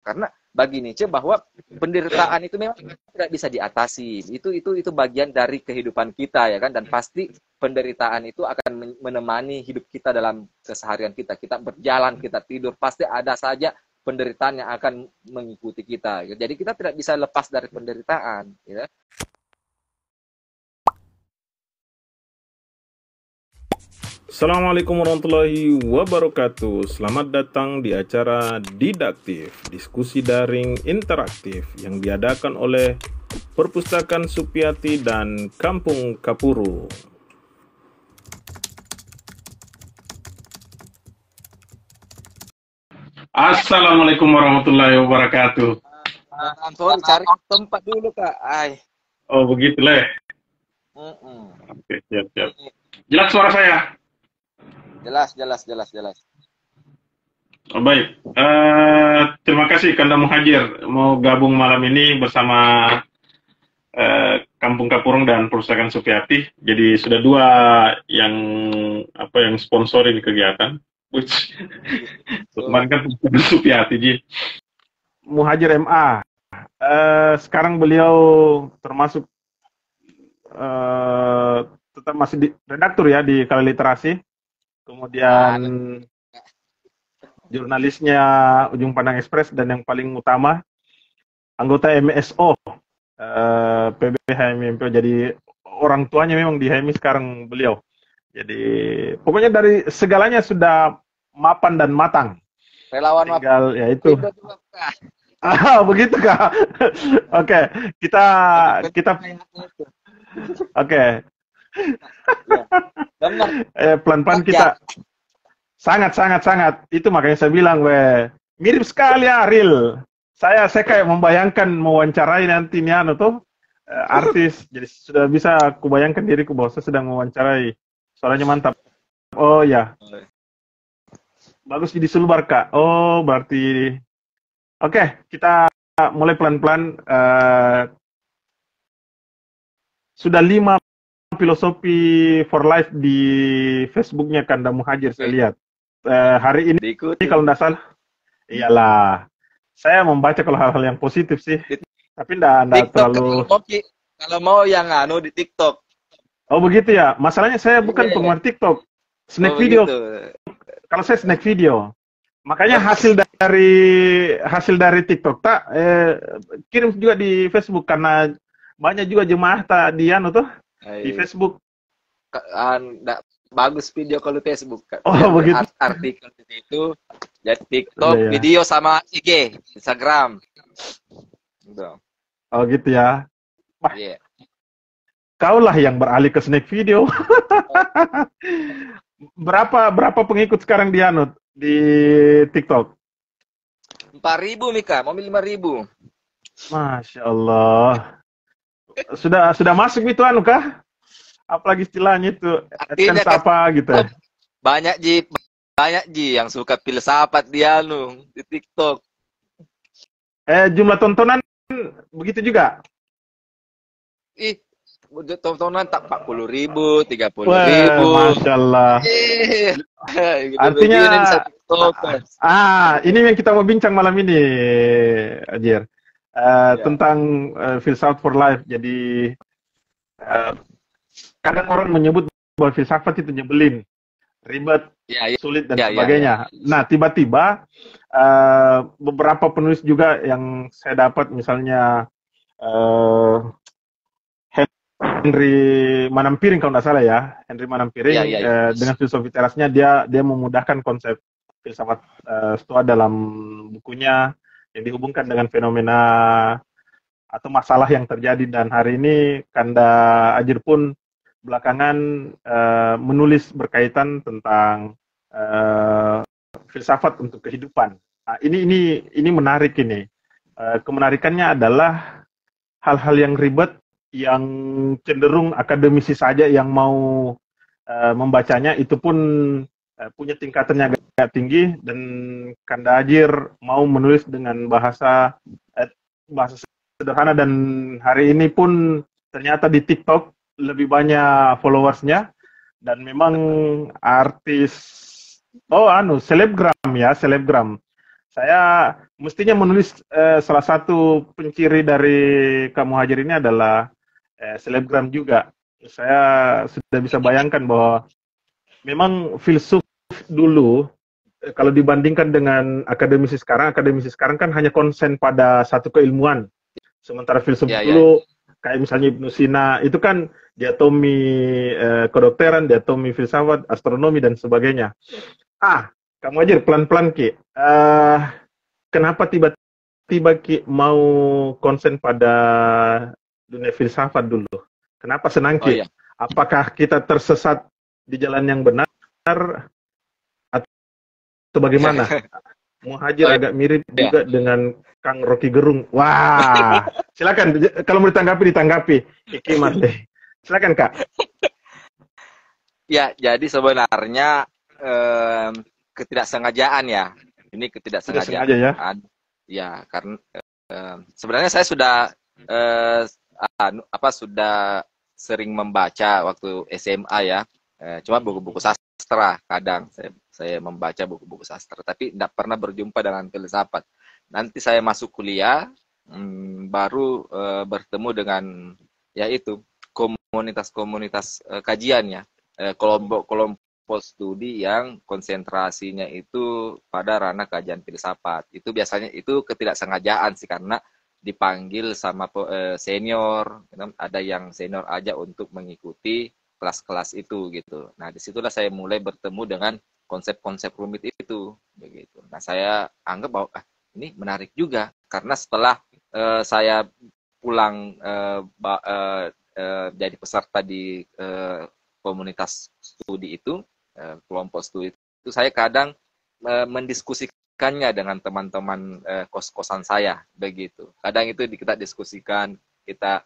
Karena bagi Nietzsche bahwa penderitaan itu memang tidak bisa diatasi. Itu bagian dari kehidupan kita ya kan, dan pasti penderitaan itu akan menemani hidup kita dalam keseharian kita. Kita berjalan, kita tidur, pasti ada saja penderitaan yang akan mengikuti kita. Jadi kita tidak bisa lepas dari penderitaan, ya. Assalamualaikum warahmatullahi wabarakatuh. Selamat datang di acara Didaktif, diskusi daring interaktif yang diadakan oleh Perpustakaan Supyati dan Kampung Kapuru. Assalamualaikum warahmatullahi wabarakatuh. Sorry, cari tempat dulu, Kak. Oh, begitu, Leh. Oke, siap. Jelas suara saya? Jelas. Oh, baik. Terima kasih Kanda Muhajir mau gabung malam ini bersama Kampung Kapurung dan Perpustakaan Supyati. Jadi sudah dua yang sponsori di kegiatan. Kemarin kan Perpustakaan Supyati, Ji. Muhajir MA. Sekarang beliau termasuk tetap masih redaktur ya di Kala Literasi. Kemudian jurnalisnya Ujung Pandang Express, dan yang paling utama anggota MSO PB HMI. Jadi orang tuanya memang di HMI sekarang beliau. Jadi pokoknya dari segalanya sudah mapan dan matang. Relawan tinggal ya itu. Begitu Kak. Oke, kita Oke. Pelan-pelan kita sangat. Itu makanya saya bilang, mirip sekali Ariel. Saya kayak membayangkan mewawancarai nanti nih artis. Jadi sudah bisa kubayangkan diriku bahwa saya sedang mewawancarai. Suaranya mantap. Oh ya. Bagus jadi Sulbar, Kak. Oh, berarti oke, kita mulai pelan-pelan. Sudah 5 filosofi for life di Facebooknya Kanda Muhajir saya lihat. Hari ini kalau tidak salah, iyalah. Saya membaca kalau hal-hal yang positif sih. Tapi tidak terlalu. Kalau mau yang di TikTok. Oh begitu ya. Masalahnya saya bukan penggemar TikTok. Snack video. Begitu. Kalau saya snack video. Makanya hasil dari TikTok kirim juga di Facebook, karena banyak juga jemaah di di Facebook. Bagus video kalau Facebook. Oh begitu. Artikel itu jadi TikTok, video sama IG, Instagram. Oh gitu ya. Wah, kaulah yang beralih ke snack video. Berapa pengikut sekarang di TikTok? 4.000 Mika, mau 5.000. Masya Allah. Sudah masuk itu kah? Apalagi istilahnya itu AdSense apa gitu. Banyak Ji yang suka filsafat dia di TikTok. Jumlah tontonan begitu juga? Tontonan tak 40.000, 30.000. Masya Allah. Artinya ini yang kita mau bincang malam ini, Ajir. Tentang filsafat for life. Jadi kadang orang menyebut bahwa filsafat itu nyebelin, ribet, sulit dan sebagainya. Nah, tiba-tiba beberapa penulis juga yang saya dapat, misalnya Henry Manampiring kalau nggak salah ya, Henry Manampiring dengan filosofi terasnya dia memudahkan konsep filsafat Stoa dalam bukunya yang dihubungkan dengan fenomena atau masalah yang terjadi. Dan hari ini Kanda Ajir pun belakangan menulis berkaitan tentang filsafat untuk kehidupan. Nah, ini menarik ini. Kemenarikannya adalah hal-hal yang ribet, yang cenderung akademisi saja yang mau membacanya, itu pun punya tingkatannya agak tinggi, dan Kanda Ajir mau menulis dengan bahasa sederhana, dan hari ini pun ternyata di TikTok lebih banyak followersnya, dan memang artis selebgram. Saya mestinya menulis salah satu penciri dari Kak Muhajir ini adalah selebgram juga. Saya sudah bisa bayangkan bahwa memang filsuf dulu kalau dibandingkan dengan akademisi sekarang kan hanya konsen pada satu keilmuan. Sementara filsuf Ya, ya. dulu kayak misalnya Ibnu Sina itu kan diatomi kedokteran, diatomi filsafat, astronomi dan sebagainya. Kamu aja pelan-pelan Ki. Kenapa tiba-tiba Ki mau konsen pada dunia filsafat dulu? Kenapa senang Oh Ki? ya. Apakah kita tersesat di jalan yang benar atau bagaimana? Muhajir Oh agak mirip ya. juga dengan Kang Rocky Gerung. Wah, silakan kalau mau ditanggapi Iki Mas deh. Silakan Kak. Ya, jadi sebenarnya ketidaksengajaan ya. Ini Tidak sengaja ya. ketidaksengajaan. Ya, karena sebenarnya saya sudah sudah sering membaca waktu SMA ya. Cuma buku-buku sastra kadang saya membaca buku-buku sastra, tapi tidak pernah berjumpa dengan filsafat. Nanti saya masuk kuliah, baru bertemu dengan yaitu komunitas-komunitas kajian ya, kelompok studi yang konsentrasinya itu pada ranah kajian filsafat. Itu biasanya itu ketidaksengajaan sih, karena dipanggil sama senior, ada yang senior aja untuk mengikuti kelas-kelas itu gitu. Nah, disitulah saya mulai bertemu dengan konsep-konsep rumit itu begitu. Nah, saya anggap bahwa ini menarik juga karena setelah saya pulang jadi peserta di komunitas studi itu, kelompok studi itu, saya kadang mendiskusikannya dengan teman-teman kos-kosan saya begitu. Kadang itu kita diskusikan, kita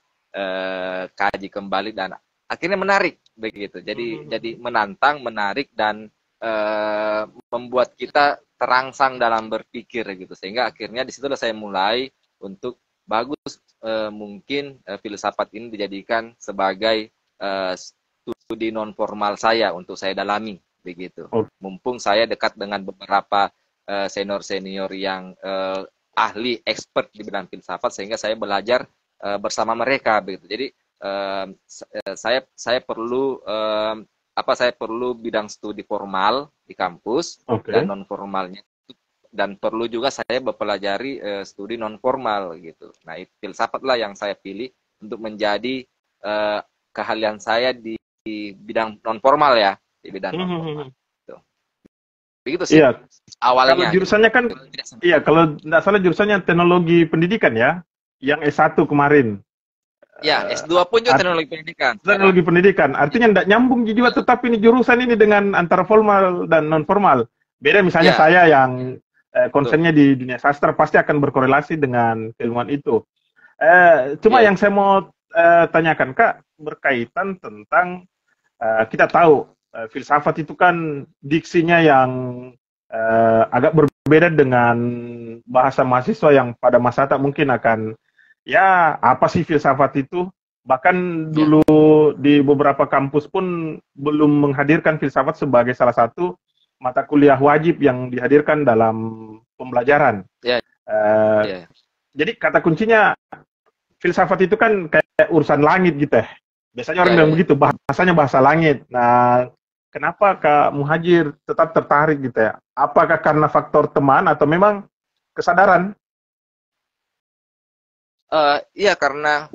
kaji kembali dan akhirnya menarik begitu. Jadi menantang, menarik dan membuat kita terangsang dalam berpikir gitu. Sehingga akhirnya di situlah saya mulai untuk bagus mungkin filsafat ini dijadikan sebagai studi non formal saya untuk saya dalami begitu. Mumpung saya dekat dengan beberapa senior-senior yang ahli expert di bidang filsafat, sehingga saya belajar bersama mereka begitu. Jadi saya perlu saya perlu bidang studi formal di kampus dan non formalnya, dan perlu juga saya mempelajari studi non formal gitu. Nah, filsafat lah yang saya pilih untuk menjadi keahlian saya di bidang non formal ya, di bidang non formal. Gitu. Begitu sih. Iya. Awalnya. Kalau jurusannya kan, iya kalau tidak salah jurusannya teknologi pendidikan ya, yang S1 kemarin. Ya, S2 pun juga teknologi pendidikan. Teknologi pendidikan, artinya tidak nyambung juga, tetapi ini jurusan ini dengan antara formal dan non formal. Beda misalnya saya yang konsennya di dunia sastra pasti akan berkorelasi dengan keilmuan itu. Cuma yang saya mau tanyakan Kak, berkaitan tentang kita tahu filsafat itu kan diksinya yang agak berbeda dengan bahasa mahasiswa yang pada masa tak mungkin akan ya apa sih filsafat itu. Bahkan dulu di beberapa kampus pun belum menghadirkan filsafat sebagai salah satu mata kuliah wajib yang dihadirkan dalam pembelajaran. Jadi kata kuncinya filsafat itu kan kayak urusan langit gitu ya. Biasanya orang bilang begitu, bahasanya bahasa langit. Nah, kenapa Kak Muhajir tetap tertarik gitu ya? Apakah karena faktor teman atau memang kesadaran? Iya, karena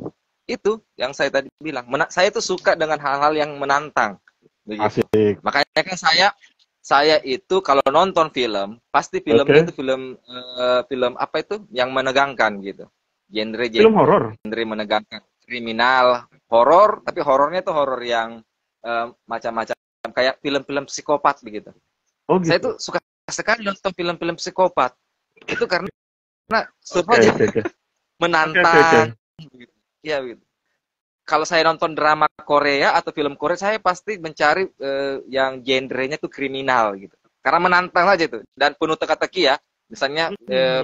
itu yang saya tadi bilang. Saya tuh suka dengan hal-hal yang menantang. Begitu. Asik. Makanya kan saya itu kalau nonton film, pasti filmnya itu film apa itu yang menegangkan gitu. Film horor. Genre menegangkan, kriminal, horor, tapi horornya tuh horor yang macam-macam, kayak film-film psikopat begitu. Oh, gitu. Saya tuh suka sekali nonton film-film psikopat. Itu karena semuanya menantang. Ya gitu. Kalau saya nonton drama Korea atau film Korea, saya pasti mencari yang genrenya tuh kriminal gitu. Karena menantang aja tuh, dan penuh teka-teki ya. Misalnya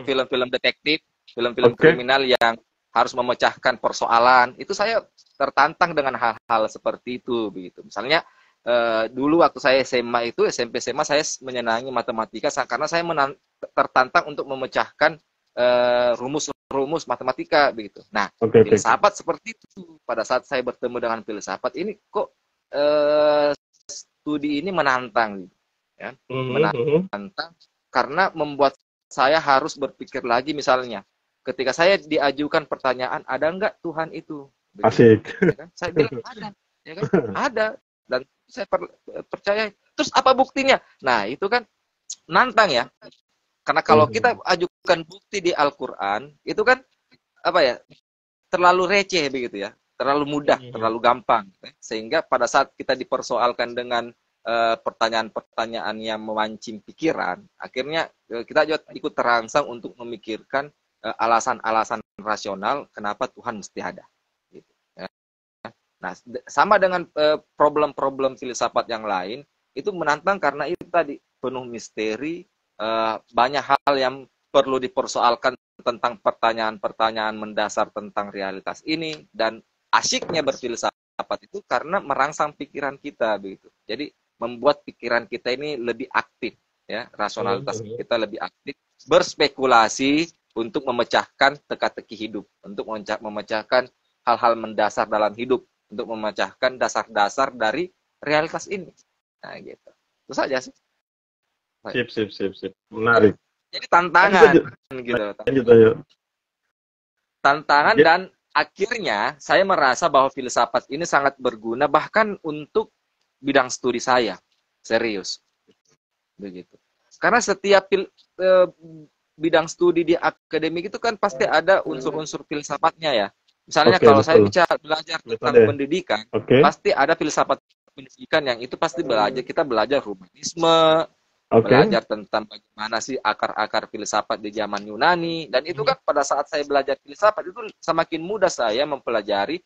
film-film detektif, film-film kriminal yang harus memecahkan persoalan, itu saya tertantang dengan hal-hal seperti itu begitu. Misalnya dulu waktu saya SMA itu, SMP SMA saya menyenangi matematika karena saya tertantang untuk memecahkan rumus-rumus matematika begitu. Nah, filsafat seperti itu. Pada saat saya bertemu dengan filsafat ini kok studi ini menantang, ya. Menantang karena membuat saya harus berpikir lagi. Misalnya, ketika saya diajukan pertanyaan, ada nggak Tuhan itu? Begitu. Asik. Ya kan? Saya bilang ada, ya kan? Ada, dan saya percaya. Terus apa buktinya? Nah, itu kan nantang ya. Karena kalau kita ajukan bukti di Al-Quran, itu kan apa ya, terlalu receh begitu ya, terlalu mudah, terlalu gampang, sehingga pada saat kita dipersoalkan dengan pertanyaan-pertanyaan yang memancing pikiran, akhirnya kita juga ikut terangsang untuk memikirkan alasan-alasan rasional kenapa Tuhan mesti ada. Gitu, ya. Nah, sama dengan problem-problem filsafat yang lain, itu menantang karena itu tadi penuh misteri. Banyak hal yang perlu dipersoalkan tentang pertanyaan-pertanyaan mendasar tentang realitas ini, dan asyiknya berfilsafat itu karena merangsang pikiran kita begitu. Jadi membuat pikiran kita ini lebih aktif, ya, rasionalitas kita lebih aktif, berspekulasi untuk memecahkan teka-teki hidup, untuk memecahkan hal-hal mendasar dalam hidup, untuk memecahkan dasar-dasar dari realitas ini. Nah, gitu. Itu saja sih. Sip. Menarik. Jadi tantangan, gitu. Tantangan, dan akhirnya saya merasa bahwa filsafat ini sangat berguna bahkan untuk bidang studi saya. Serius. Begitu. Karena setiap bidang studi di akademik itu kan pasti ada unsur-unsur filsafatnya ya. Misalnya kalau saya belajar tentang pendidikan, pasti ada filsafat pendidikan yang itu pasti kita belajar humanisme, belajar tentang bagaimana sih akar-akar filsafat di zaman Yunani, dan itu kan pada saat saya belajar filsafat itu semakin mudah saya mempelajari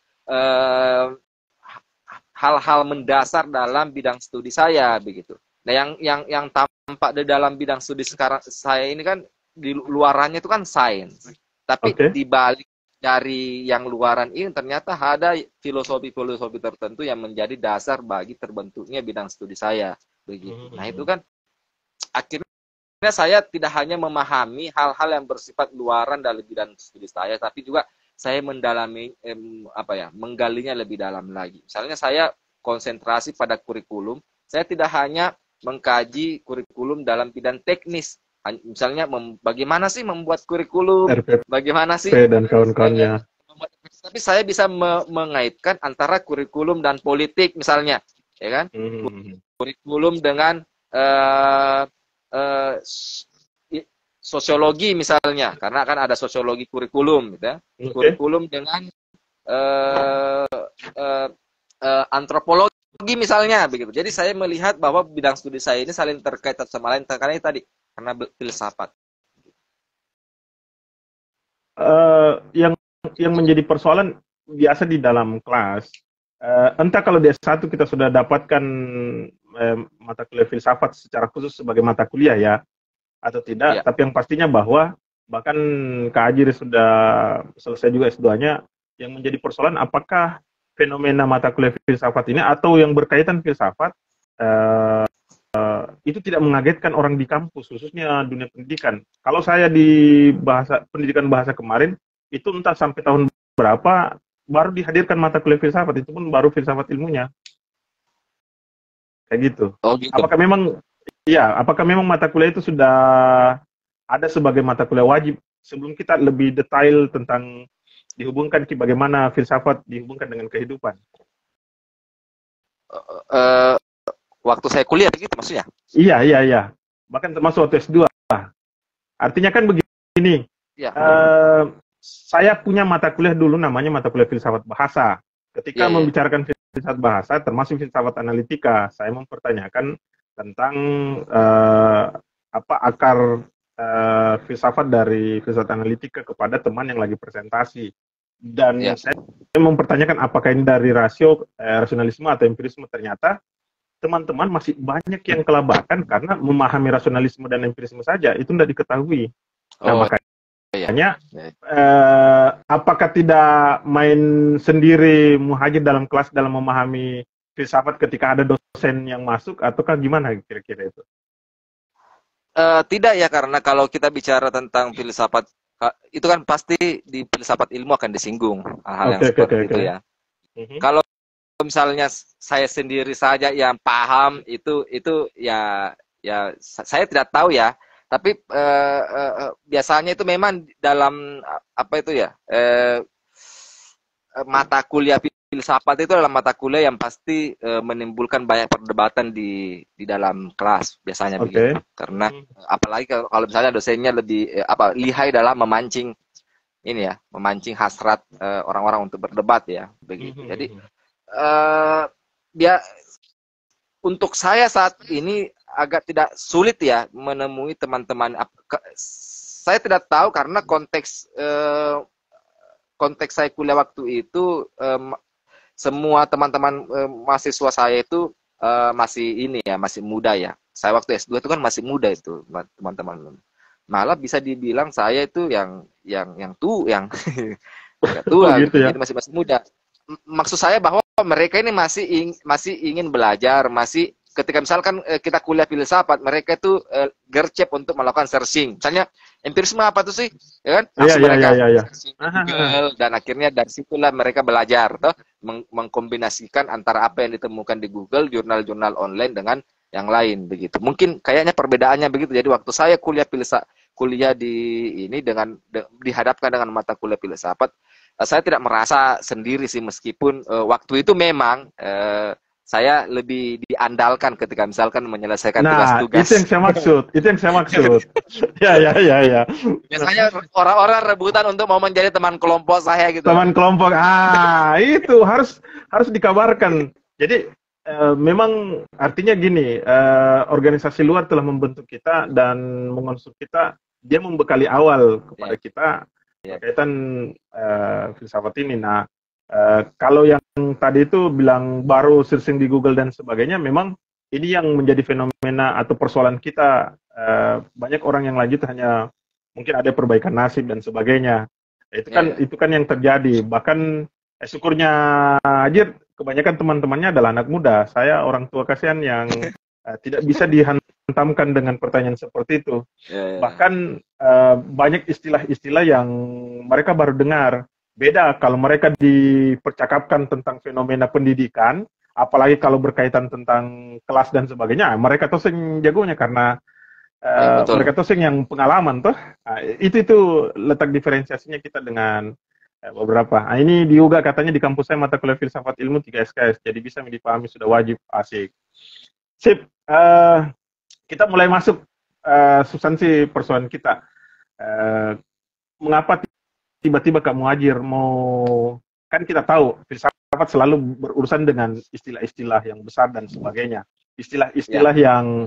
hal-hal mendasar dalam bidang studi saya begitu. Nah, yang tampak di dalam bidang studi sekarang saya ini kan di luarannya itu kan sains, tapi di balik dari yang luaran ini ternyata ada filosofi-filosofi tertentu yang menjadi dasar bagi terbentuknya bidang studi saya begitu. Nah, itu kan akhirnya saya tidak hanya memahami hal-hal yang bersifat luaran dari bidang studi saya, tapi juga saya mendalami menggalinya lebih dalam lagi. Misalnya saya konsentrasi pada kurikulum, saya tidak hanya mengkaji kurikulum dalam bidang teknis. Misalnya bagaimana sih membuat kurikulum, bagaimana sih dan kawan-kawannya. Tapi saya bisa mengaitkan antara kurikulum dan politik misalnya, ya kan? Kurikulum dengan sosiologi misalnya, karena kan ada sosiologi kurikulum, gitu ya. Kurikulum dengan antropologi misalnya, begitu. Jadi saya melihat bahwa bidang studi saya ini saling terkait sama lain, karena tadi karena filsafat. Yang menjadi persoalan biasa di dalam kelas, entah kalau di S1 kita sudah dapatkan mata kuliah filsafat secara khusus sebagai mata kuliah ya, atau tidak, tapi yang pastinya bahwa bahkan Kak Ajir sudah selesai juga S2-nya, yang menjadi persoalan apakah fenomena mata kuliah filsafat ini atau yang berkaitan filsafat itu tidak mengagetkan orang di kampus, khususnya dunia pendidikan. Kalau saya di pendidikan bahasa kemarin, itu entah sampai tahun berapa baru dihadirkan mata kuliah filsafat, itu pun baru filsafat ilmunya. Kayak gitu. Gitu. Apakah memang mata kuliah itu sudah ada sebagai mata kuliah wajib, sebelum kita lebih detail tentang dihubungkan bagaimana filsafat dihubungkan dengan kehidupan? Waktu saya kuliah gitu maksudnya? Iya. Bahkan termasuk waktu S2. Artinya kan begini. Saya punya mata kuliah dulu namanya mata kuliah filsafat bahasa. Ketika membicarakan filsafat bahasa, termasuk filsafat analitika, saya mempertanyakan tentang apa akar filsafat dari filsafat analitika kepada teman yang lagi presentasi. Dan saya mempertanyakan apakah ini dari rasionalisme atau empirisme. Ternyata teman-teman masih banyak yang kelabakan karena memahami rasionalisme dan empirisme saja, itu tidak diketahui. Nah, makanya apakah tidak main sendiri muhajir dalam kelas dalam memahami filsafat ketika ada dosen yang masuk, ataukah gimana kira-kira itu? Tidak ya, karena kalau kita bicara tentang filsafat, itu kan pasti di filsafat ilmu akan disinggung hal-hal yang Oke, oke, oke, seperti oke. itu ya. Kalau misalnya saya sendiri saja yang paham itu ya saya tidak tahu ya. Tapi biasanya itu memang dalam apa itu ya, mata kuliah filsafat itu adalah mata kuliah yang pasti menimbulkan banyak perdebatan di dalam kelas biasanya begitu. Karena apalagi kalau misalnya dosennya lebih lihai dalam memancing ini ya, memancing hasrat orang-orang untuk berdebat ya begitu. Jadi untuk saya saat ini agak tidak sulit ya menemui teman-teman. Saya tidak tahu karena konteks saya kuliah waktu itu semua teman-teman mahasiswa saya itu masih ini ya, masih muda ya. Saya waktu S2 itu kan masih muda itu teman-teman. Malah bisa dibilang saya itu yang tua gitu ya. Jadi masih muda. Maksud saya bahwa mereka ini masih ingin belajar, masih ketika misalkan kita kuliah filsafat, mereka itu gercep untuk melakukan searching. Misalnya empirisme apa tuh sih? Ya kan? Langsung mereka searching di Google, dan akhirnya dari situlah mereka belajar toh, mengkombinasikan antara apa yang ditemukan di Google, jurnal-jurnal online dengan yang lain begitu. Mungkin kayaknya perbedaannya begitu. Jadi waktu saya kuliah di ini dihadapkan dengan mata kuliah filsafat, saya tidak merasa sendiri sih, meskipun waktu itu memang saya lebih diandalkan ketika misalkan menyelesaikan tugas-tugas. Itu yang saya maksud. Ya. Biasanya orang-orang rebutan untuk mau menjadi teman kelompok saya gitu. Teman kelompok, itu harus dikabarkan. Jadi memang artinya gini, organisasi luar telah membentuk kita dan mengonstruk kita, dia membekali awal kepada kita berkaitan filsafat ini. Nah, kalau yang tadi itu bilang baru searching di Google dan sebagainya, memang ini yang menjadi fenomena atau persoalan kita. Banyak orang yang lanjut hanya mungkin ada perbaikan nasib dan sebagainya. Itu kan yang terjadi. Bahkan syukurnya Ajir, kebanyakan teman-temannya adalah anak muda. Saya orang tua kasihan yang tidak bisa dihantamkan dengan pertanyaan seperti itu. Bahkan banyak istilah-istilah yang mereka baru dengar. Beda kalau mereka dipercakapkan tentang fenomena pendidikan, apalagi kalau berkaitan tentang kelas dan sebagainya, mereka tosing jagonya karena mereka tosing yang pengalaman toh. Itu letak diferensiasinya kita dengan beberapa. Ini juga katanya di kampus saya mata kuliah filsafat ilmu 3 SKS, jadi bisa dipahami sudah wajib. Asik. Sip. Kita mulai masuk substansi persoalan kita. Mengapa tiba-tiba kamu Ajir kan kita tahu filsafat selalu berurusan dengan istilah-istilah yang besar dan sebagainya. Istilah-istilah yang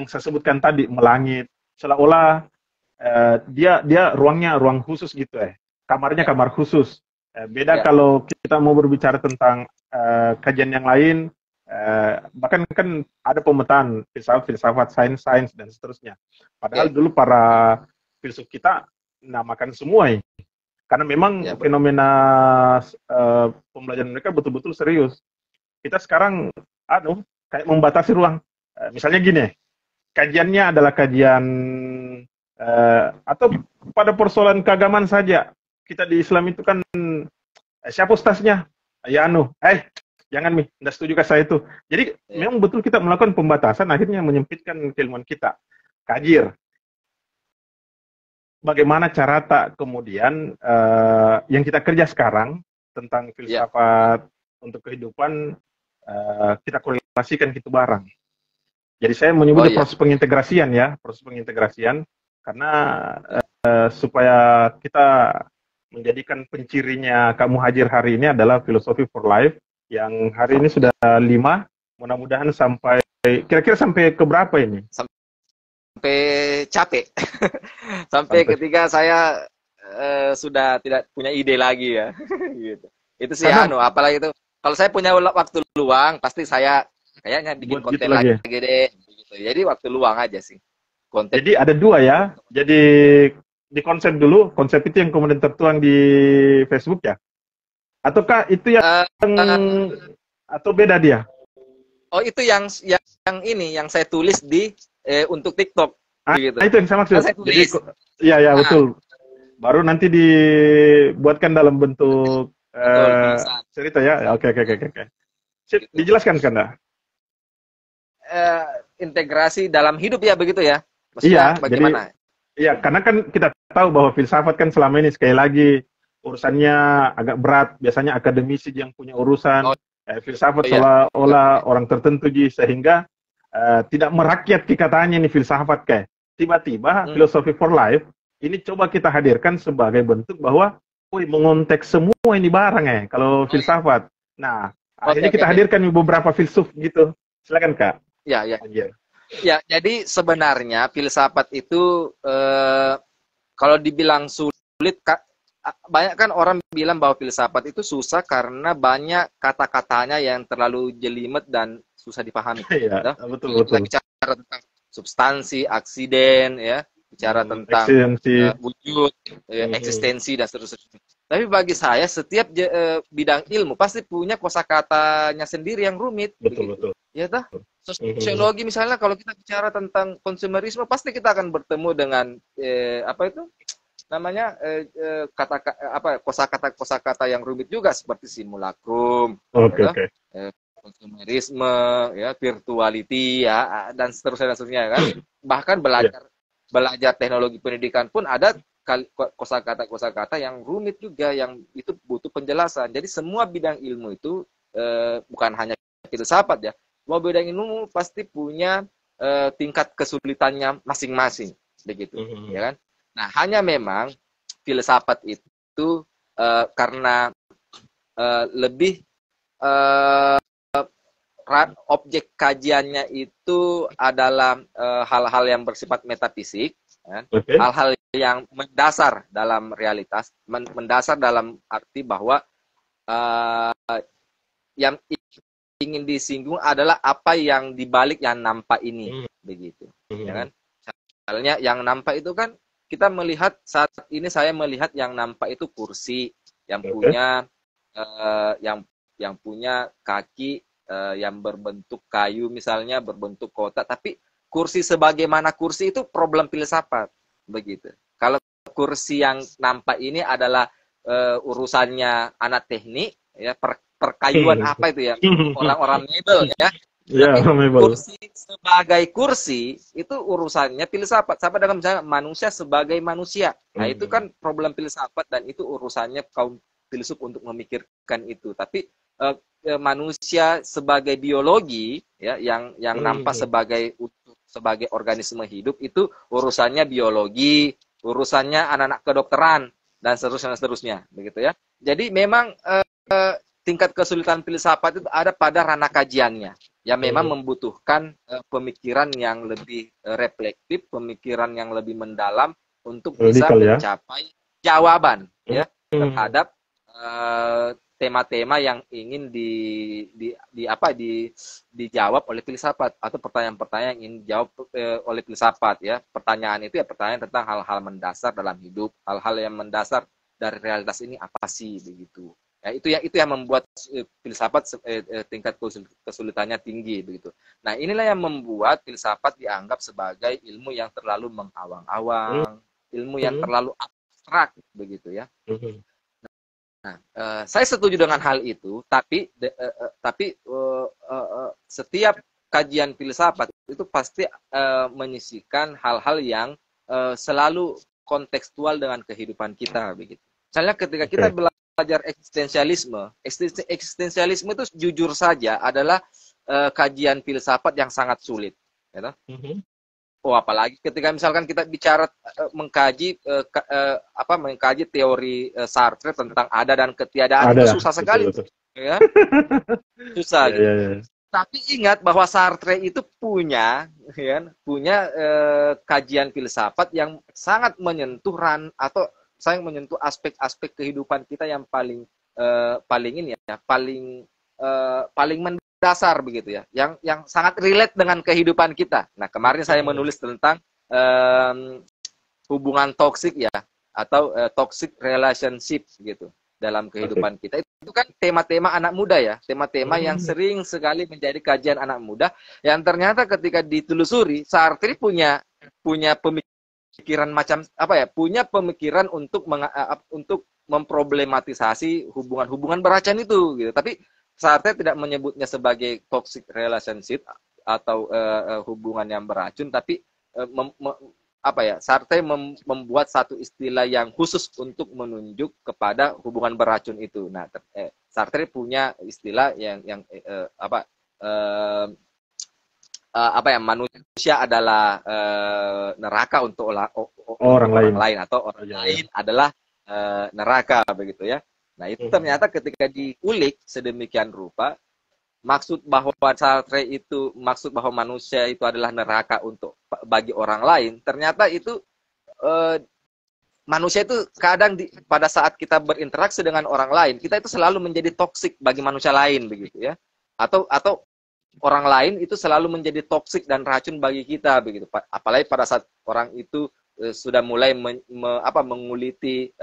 saya sebutkan tadi, melangit, seolah-olah dia ruangnya ruang khusus gitu kamarnya kamar khusus. Beda kalau kita mau berbicara tentang kajian yang lain, bahkan kan ada pemetaan filsafat, sains dan seterusnya. Padahal dulu para filsuf kita namakan semua karena memang fenomena pembelajaran mereka betul-betul serius. Kita sekarang kayak membatasi ruang. Misalnya gini, kajiannya adalah kajian atau pada persoalan keagamaan saja. Kita di Islam itu kan siapa ustaznya? Ya jangan enggak setuju ke saya itu. Jadi memang betul kita melakukan pembatasan, akhirnya menyempitkan keilmuan kita. Kajir. Bagaimana cara tak kemudian yang kita kerja sekarang tentang filsafat untuk kehidupan, kita korelasikan gitu barang. Jadi saya menyebut proses pengintegrasian karena supaya kita menjadikan pencirinya Kak Muhajir hari ini adalah filosofi for life yang hari ini sudah 5, mudah-mudahan sampai kira-kira sampai ke berapa ini? Sampai capek. sampai ketika saya sudah tidak punya ide lagi ya. Gitu. Itu sih apalagi itu. Kalau saya punya waktu luang, pasti saya kayaknya bikin konten gitu lagi deh. Gitu. Jadi waktu luang aja sih. Konten. Jadi ada 2 ya. Jadi di konsep dulu, konsep itu yang kemudian tertuang di Facebook ya? Ataukah itu yang atau beda dia? Oh, itu yang ini yang saya tulis di untuk TikTok gitu. Itu yang saya maksud. Kan saya Jadi, tulis. iya ya Nah, betul. Baru nanti dibuatkan dalam bentuk betul tulisan cerita ya. Ya, oke, oke, oke, oke. Sip, gitu. dijelaskan Kanda. Eh, integrasi dalam hidup ya begitu ya. Maksudnya Iya, jadi bagaimana? iya karena kan kita tahu bahwa filsafat kan selama ini sekali lagi urusannya agak berat. Biasanya akademisi yang punya urusan. Oh Filsafat iya, seolah-olah orang tertentu sehingga tidak merakyat katanya nih filsafat kayak. Tiba-tiba hmm, filosofi for life ini coba kita hadirkan sebagai bentuk bahwa, woi mengonteks semua ini barang kalau oh iya, filsafat. Nah, oke akhirnya oke kita oke. hadirkan beberapa filsuf gitu. Silakan Kak. Ya ya Anjir. ya. Jadi sebenarnya filsafat itu kalau dibilang sulit, banyak kan orang bilang bahwa filsafat itu susah karena banyak kata-katanya yang terlalu jelimet dan susah dipahami. Iya, Ya. betul Kita betul. bicara tentang substansi, aksiden, ya, bicara tentang Eksistensi. wujud, eksistensi dan seterusnya. Tapi bagi saya setiap bidang ilmu pasti punya kosakatanya sendiri yang rumit Betul begitu. betul. Ya toh? Mhm. Sosiologi misalnya kalau kita bicara tentang konsumerisme pasti kita akan bertemu dengan apa itu namanya kosakata yang rumit juga seperti simulacrum, ya Oke toh? oke. Konsumerisme, ya, virtuality, ya, dan seterusnya kan. Bahkan Iya. belajar teknologi pendidikan pun ada kosakata yang rumit juga yang itu butuh penjelasan. Jadi semua bidang ilmu itu bukan hanya filsafat ya. Semua bidang ilmu pasti punya tingkat kesulitannya masing-masing begitu, Mhm. ya kan? Nah, hanya memang filsafat itu karena lebih eh, objek kajiannya itu adalah hal-hal yang bersifat metafisik, ya. Oke. Hal-hal yang mendasar dalam realitas, mendasar dalam arti bahwa uh, yang ingin disinggung adalah apa yang dibalik yang nampak ini, Mhm. begitu, ya Mhm. kan? Misalnya yang nampak itu kan kita melihat saat ini saya melihat yang nampak itu kursi yang Oke. punya yang punya kaki yang berbentuk kayu misalnya berbentuk kotak, tapi kursi sebagaimana kursi itu problem filsafat begitu. Kalau kursi yang nampak ini adalah urusannya anak teknik ya perkayuan apa itu ya orang-orang mebel ya. Ya, Tapi Mabel. kursi sebagai kursi itu urusannya filsafat sama dengan misalnya manusia sebagai manusia. Nah, itu Mhm. kan problem filsafat dan itu urusannya kaum filsuf untuk memikirkan itu. Tapi manusia sebagai biologi ya yang nampak Mhm. sebagai organisme hidup itu urusannya biologi, urusannya anak-anak kedokteran dan seterusnya begitu ya. Jadi memang tingkat kesulitan filsafat itu ada pada ranah kajiannya yang memang Mhm. membutuhkan pemikiran yang lebih reflektif, pemikiran yang lebih mendalam untuk bisa Radikal ya. mencapai jawaban ya Mhm. terhadap tema-tema yang ingin dijawab oleh filsafat atau pertanyaan-pertanyaan yang ingin dijawab oleh filsafat ya. Pertanyaan itu ya pertanyaan tentang hal-hal mendasar dalam hidup, hal-hal yang mendasar dari realitas ini apa sih begitu. Ya, itu yang membuat filsafat tingkat kesulitannya tinggi begitu. Nah, inilah yang membuat filsafat dianggap sebagai ilmu yang terlalu mengawang-awang, ilmu yang Mhm. terlalu abstrak begitu ya. Mhm. Nah, saya setuju dengan hal itu, tapi setiap kajian filsafat itu pasti menyisikan hal-hal yang selalu kontekstual dengan kehidupan kita begitu. Misalnya ketika kita Oke. belajar eksistensialisme itu jujur saja adalah kajian filsafat yang sangat sulit. Ya, Mhm. oh, apalagi ketika misalkan kita bicara mengkaji teori Sartre tentang ada dan ketiadaan Ada itu ya, susah betul sekali, betul. ya, susah Ya gitu. ya ya. Tapi ingat bahwa Sartre itu punya kajian filsafat yang sangat menyentuh atau saya menyentuh aspek-aspek kehidupan kita yang paling ini ya, paling mendasar begitu ya, yang sangat relate dengan kehidupan kita. Nah, kemarin saya Mhm. menulis tentang hubungan toksik ya atau toxic relationship gitu dalam Asik. kehidupan kita. Itu itu kan tema-tema anak muda ya, tema-tema yang sering sekali menjadi kajian anak muda, yang ternyata ketika ditelusuri, Sartre punya pemikiran macam apa ya, punya pemikiran untuk memproblematisasi hubungan-hubungan beracun itu, gitu. Tapi Sartre tidak menyebutnya sebagai toxic relationship atau hubungan yang beracun, tapi apa ya, Sartre membuat satu istilah yang khusus untuk menunjuk kepada hubungan beracun itu. Nah, Sartre punya istilah yang apa ya, manusia adalah neraka untuk Orang lain, atau orang lain adalah neraka, begitu ya. Nah, itu ternyata ketika diulik sedemikian rupa, maksud bahwa manusia itu adalah neraka untuk bagi orang lain, ternyata itu manusia itu kadang pada saat kita berinteraksi dengan orang lain, kita itu selalu menjadi toksik bagi manusia lain, begitu ya, atau orang lain itu selalu menjadi toksik dan racun bagi kita, begitu. Apalagi pada saat orang itu sudah mulai menguliti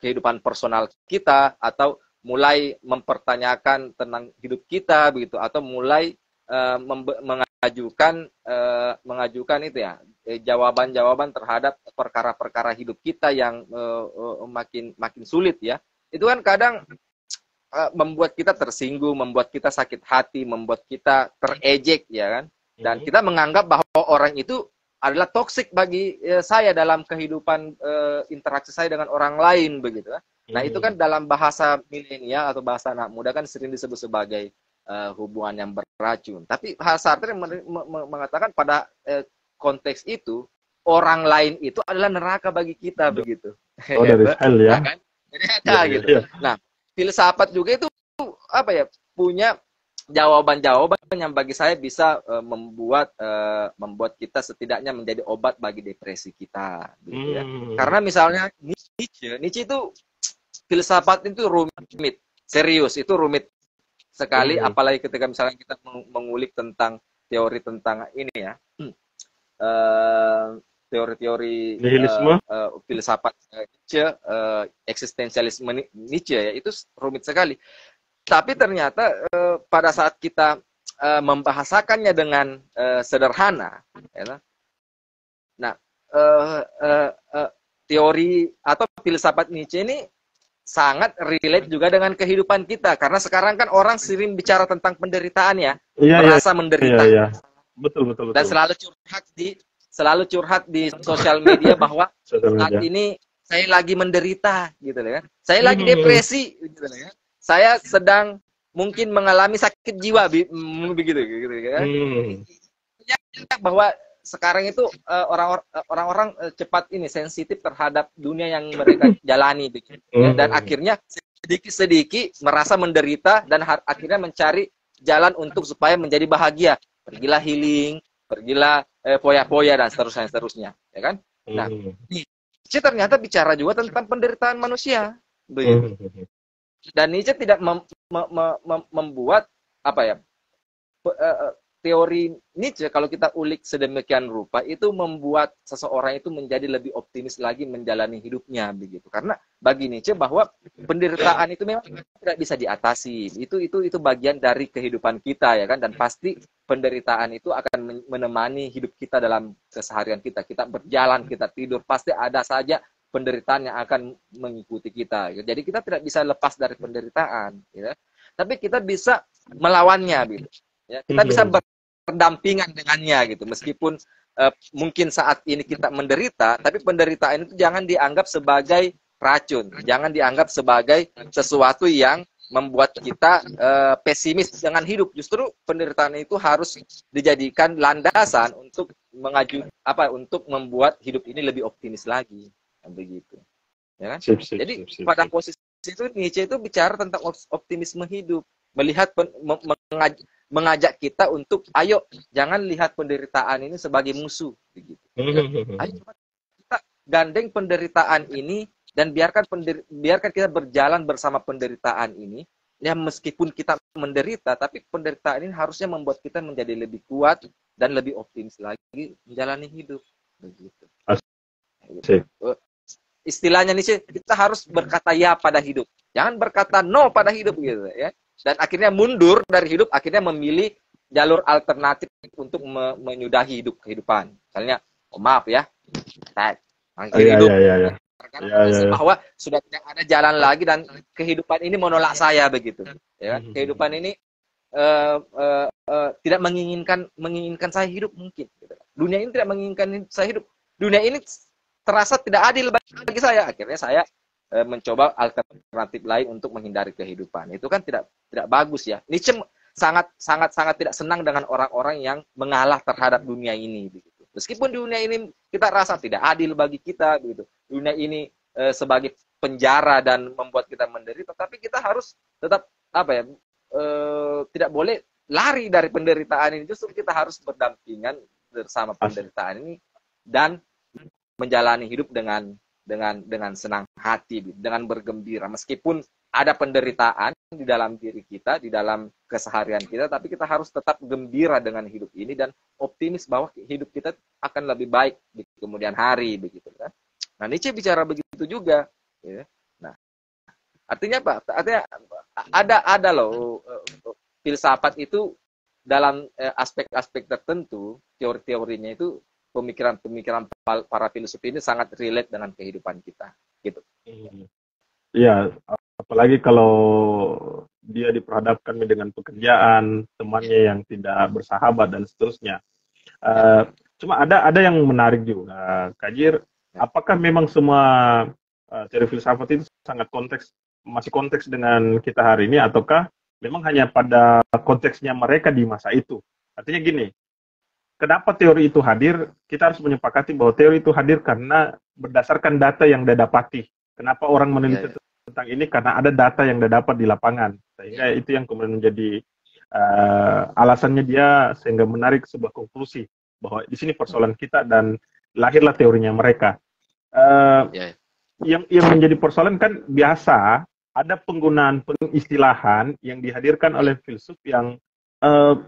kehidupan personal kita, atau mulai mempertanyakan tentang hidup kita, begitu, atau mulai mengajukan itu ya, jawaban-jawaban terhadap perkara-perkara hidup kita yang makin sulit ya. Itu kan kadang membuat kita tersinggung, membuat kita sakit hati, membuat kita terejek ya kan. Dan kita menganggap bahwa orang itu adalah toksik bagi saya dalam kehidupan interaksi saya dengan orang lain, begitu. Nah, itu kan dalam bahasa milenial atau bahasa anak muda kan sering disebut sebagai hubungan yang beracun. Tapi Sartre mengatakan pada konteks itu, orang lain itu adalah neraka bagi kita, begitu. Oh, dari hell ya. Kan? Neraka gitu. Ya. Nah, filsafat juga itu apa ya, punya jawaban-jawaban yang bagi saya bisa membuat kita setidaknya menjadi obat bagi depresi kita, gitu ya. Karena misalnya Nietzsche itu filsafat itu rumit, serius, itu rumit sekali, apalagi ketika misalnya kita mengulik tentang teori tentang ini ya, teori-teori filsafat Nietzsche, eksistensialisme Nietzsche ya, itu rumit sekali. Tapi ternyata pada saat kita membahasakannya dengan sederhana, ya, nah teori atau filsafat Nietzsche ini sangat relate juga dengan kehidupan kita, karena sekarang kan orang sering bicara tentang penderitaan ya, merasa menderita, betul. Dan selalu curhat di sosial media bahwa saat ini saya lagi menderita, gitu ya, saya lagi depresi, gitu ya, saya sedang mungkin mengalami sakit jiwa, begitu ya. Bahwa sekarang itu orang-orang cepat ini sensitif terhadap dunia yang mereka jalani, begitu ya, dan akhirnya sedikit-sedikit merasa menderita dan akhirnya mencari jalan untuk supaya menjadi bahagia. Pergilah healing, pergilah poya-poya dan seterusnya, ya kan? Nah, Nietzsche ternyata bicara juga tentang penderitaan manusia, begitu. Dan Nietzsche tidak membuat apa ya, teori Nietzsche kalau kita ulik sedemikian rupa itu membuat seseorang itu menjadi lebih optimis lagi menjalani hidupnya, begitu. Karena bagi Nietzsche bahwa penderitaan itu memang tidak bisa diatasi. Itu bagian dari kehidupan kita ya kan, dan pasti penderitaan itu akan menemani hidup kita dalam keseharian kita. Kita berjalan, kita tidur, pasti ada saja penderitaan yang akan mengikuti kita. Jadi kita tidak bisa lepas dari penderitaan, ya. Tapi kita bisa melawannya, gitu. Ya, kita bisa berdampingan dengannya, gitu. Meskipun mungkin saat ini kita menderita, tapi penderitaan itu jangan dianggap sebagai racun, jangan dianggap sebagai sesuatu yang membuat kita pesimis dengan hidup. Justru penderitaan itu harus dijadikan landasan untuk untuk membuat hidup ini lebih optimis lagi, begitu. Ya kan? Jadi pada posisi itu Nietzsche itu bicara tentang optimisme hidup, melihat mengajak kita untuk ayo jangan lihat penderitaan ini sebagai musuh, begitu. Ayo kita gandeng penderitaan ini dan biarkan kita berjalan bersama penderitaan ini. Ya, meskipun kita menderita, tapi penderitaan ini harusnya membuat kita menjadi lebih kuat dan lebih optimis lagi menjalani hidup, begitu. istilahnya nih, kita harus berkata ya pada hidup, jangan berkata no pada hidup gitu ya. Dan akhirnya mundur dari hidup, akhirnya memilih jalur alternatif untuk menyudahi kehidupan. Misalnya, oh maaf ya, saya akhiri hidup. Karena bahwa sudah tidak ada jalan lagi dan kehidupan ini menolak saya begitu. Ya, kehidupan ini tidak menginginkan saya hidup mungkin. Dunia ini tidak menginginkan saya hidup. Dunia ini terasa tidak adil bagi saya. Akhirnya saya mencoba alternatif lain untuk menghindari kehidupan. Itu kan tidak bagus ya. Nietzsche sangat tidak senang dengan orang-orang yang mengalah terhadap dunia ini. Begitu. Meskipun dunia ini kita rasa tidak adil bagi kita, begitu. Dunia ini sebagai penjara dan membuat kita menderita, tapi kita harus tetap tidak boleh lari dari penderitaan ini. Justru kita harus berdampingan bersama penderitaan ini dan menjalani hidup dengan senang hati, dengan bergembira. Meskipun ada penderitaan di dalam diri kita, di dalam keseharian kita, tapi kita harus tetap gembira dengan hidup ini dan optimis bahwa hidup kita akan lebih baik di kemudian hari, begitu kan. Nah, Nietzsche bicara begitu juga. Ya. Nah, artinya apa? Artinya ada loh filsafat itu dalam aspek-aspek tertentu, teori-teorinya itu, pemikiran-pemikiran para filsuf ini sangat relate dengan kehidupan kita, gitu. Iya, apalagi kalau dia diperhadapkan dengan pekerjaan, temannya yang tidak bersahabat dan seterusnya. Cuma ada yang menarik juga, Kajir. Apakah memang semua teori filsafat itu masih konteks dengan kita hari ini, ataukah memang hanya pada konteksnya mereka di masa itu? Artinya gini, kenapa teori itu hadir? Kita harus menyepakati bahwa teori itu hadir karena berdasarkan data yang didapati. Kenapa orang meneliti tentang ini? Karena ada data yang didapat di lapangan. Sehingga itu yang kemudian menjadi alasannya dia sehingga menarik sebuah konklusi bahwa di sini persoalan kita dan lahirlah teorinya mereka. Yang menjadi persoalan kan biasa ada penggunaan pengistilahan yang dihadirkan oleh filsuf yang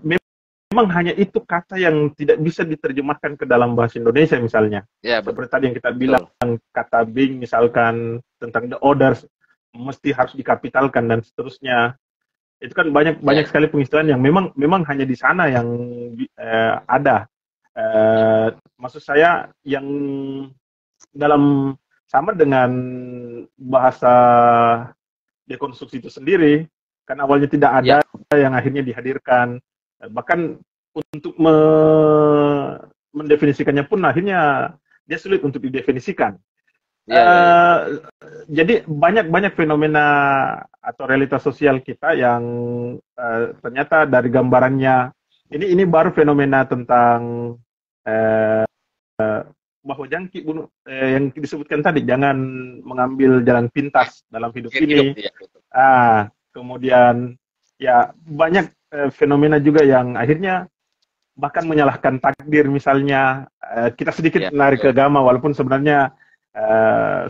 memang hanya itu kata yang tidak bisa diterjemahkan ke dalam bahasa Indonesia misalnya. Seperti tadi yang kita bilang, kata being misalkan tentang the orders mesti harus dikapitalkan dan seterusnya. Itu kan banyak sekali pengistilahan yang memang hanya di sana yang ada. Maksud saya yang dalam sama dengan bahasa dekonstruksi itu sendiri, kan awalnya tidak ada yang akhirnya dihadirkan. Bahkan untuk mendefinisikannya pun akhirnya dia sulit untuk didefinisikan. Jadi banyak fenomena atau realitas sosial kita yang ternyata dari gambarannya ini baru fenomena tentang bahwa yang disebutkan tadi, jangan mengambil jalan pintas dalam hidup ini. Kemudian ya banyak fenomena juga yang akhirnya bahkan menyalahkan takdir misalnya. Kita sedikit menarik ke agama walaupun sebenarnya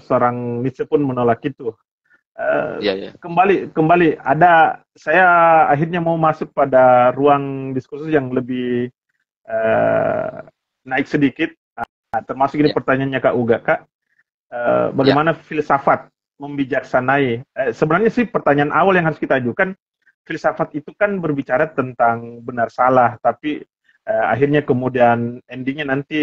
seorang Nietzsche pun menolak itu. Kembali saya akhirnya mau masuk pada ruang diskursus yang lebih naik sedikit. Termasuk ini pertanyaannya Kak Uga, Kak. Bagaimana filsafat membijaksanai? Sebenarnya sih pertanyaan awal yang harus kita ajukan, filsafat itu kan berbicara tentang benar salah, tapi akhirnya kemudian endingnya nanti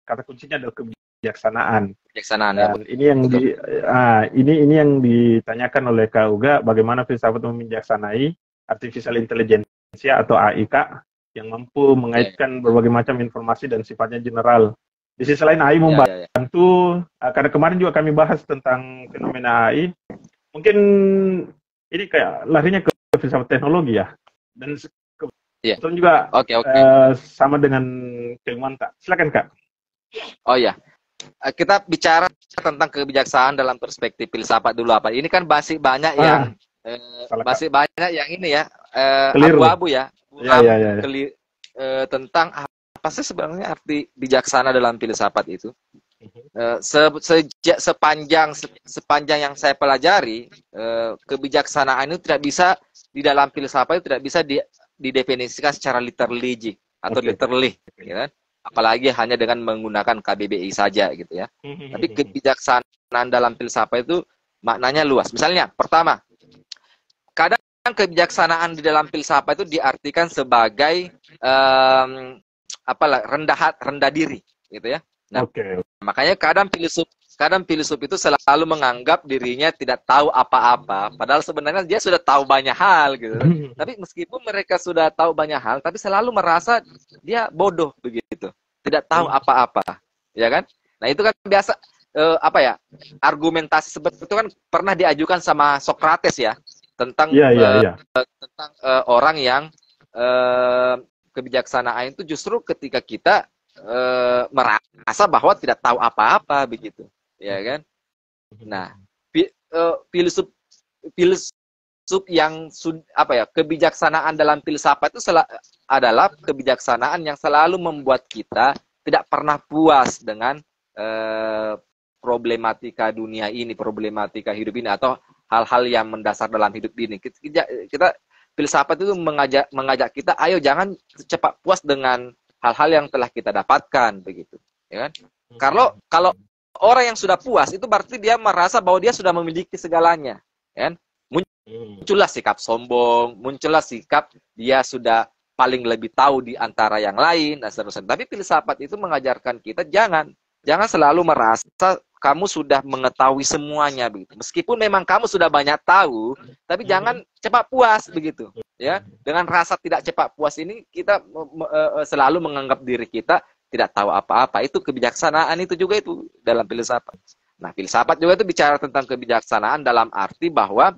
kata kuncinya adalah kebijaksanaan. Dan ini yang ditanyakan oleh Kak Uga, bagaimana filsafat membijaksanai artificial intelligence atau AI, Kak, yang mampu mengaitkan berbagai macam informasi dan sifatnya general. Di sisi lain AI membantu, karena kemarin juga kami bahas tentang fenomena AI, mungkin ini kayak larinya ke filsafat teknologi ya, dan kebetulan juga sama dengan keilmuan, Kak. Silakan, Kak. Oh ya, kita bicara tentang kebijaksanaan dalam perspektif filsafat dulu apa. Ini kan masih banyak yang ini ya, abu-abu ya. Tentang apa sih sebenarnya arti bijaksana dalam filsafat itu. Sepanjang yang saya pelajari, kebijaksanaan itu tidak bisa di dalam filsafat itu tidak bisa didefinisikan secara literally atau literally, ya kan? apalagi hanya dengan menggunakan KBBI saja gitu ya. Tapi kebijaksanaan dalam filsafat itu maknanya luas. Misalnya, pertama, kadang kebijaksanaan di dalam filsafat itu diartikan sebagai rendah diri gitu ya. Nah, makanya kadang filsuf itu selalu menganggap dirinya tidak tahu apa-apa, padahal sebenarnya dia sudah tahu banyak hal gitu. Tapi meskipun mereka sudah tahu banyak hal, tapi selalu merasa dia bodoh begitu, tidak tahu apa-apa, ya kan? Nah, itu kan biasa argumentasi seperti itu kan pernah diajukan sama Socrates ya, tentang orang yang kebijaksanaan itu justru ketika kita merasa bahwa tidak tahu apa-apa begitu, ya kan? Nah, filsuf yang kebijaksanaan dalam filsafat itu adalah kebijaksanaan yang selalu membuat kita tidak pernah puas dengan problematika dunia ini, problematika hidup ini, atau hal-hal yang mendasar dalam hidup ini. Kita filsafat itu mengajak kita, ayo jangan cepat puas dengan hal-hal yang telah kita dapatkan begitu, ya kan? Kalau orang yang sudah puas itu berarti dia merasa bahwa dia sudah memiliki segalanya, ya kan? Muncullah sikap sombong, muncullah sikap dia sudah paling lebih tahu di antara yang lain dan seterusnya. Tapi filsafat itu mengajarkan kita jangan selalu merasa kamu sudah mengetahui semuanya begitu. Meskipun memang kamu sudah banyak tahu, tapi jangan cepat puas begitu, ya. Dengan rasa tidak cepat puas ini kita selalu menganggap diri kita tidak tahu apa-apa. Itu kebijaksanaan itu juga itu dalam filsafat. Nah, filsafat juga itu bicara tentang kebijaksanaan dalam arti bahwa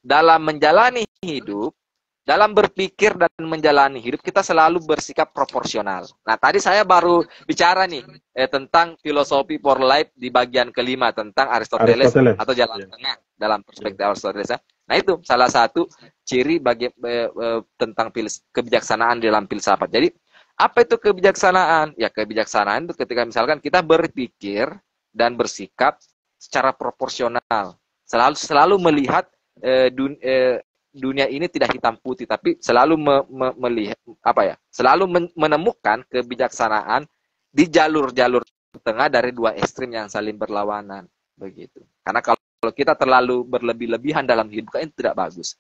dalam menjalani hidup, dalam berpikir dan menjalani hidup, kita selalu bersikap proporsional. Nah, tadi saya baru bicara nih tentang filosofi for life di bagian kelima, tentang Aristoteles atau jalan tengah dalam perspektif Aristoteles. Nah, itu salah satu ciri tentang kebijaksanaan dalam filsafat. Jadi, apa itu kebijaksanaan? Ya, kebijaksanaan itu ketika misalkan kita berpikir dan bersikap secara proporsional. Selalu melihat dunia ini tidak hitam putih, tapi selalu melihat selalu menemukan kebijaksanaan di jalur-jalur tengah dari dua ekstrim yang saling berlawanan begitu. Karena kalau kita terlalu berlebih-lebihan dalam hidup itu tidak bagus.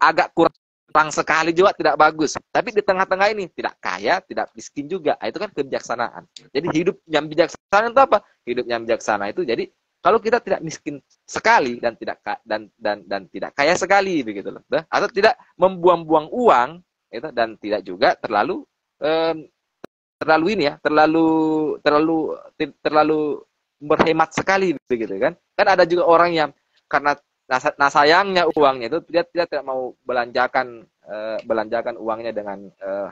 Agak kurang sekali juga tidak bagus. Tapi di tengah-tengah ini tidak kaya, tidak miskin juga. Itu kan kebijaksanaan. Jadi hidup yang bijaksana itu apa? Hidup yang bijaksana itu jadi kalau kita tidak miskin sekali dan tidak tidak kaya sekali begitu loh, atau tidak membuang-buang uang itu, dan tidak juga terlalu berhemat sekali begitu kan. Kan ada juga orang yang karena sayangnya uangnya itu dia tidak mau belanjakan uangnya dengan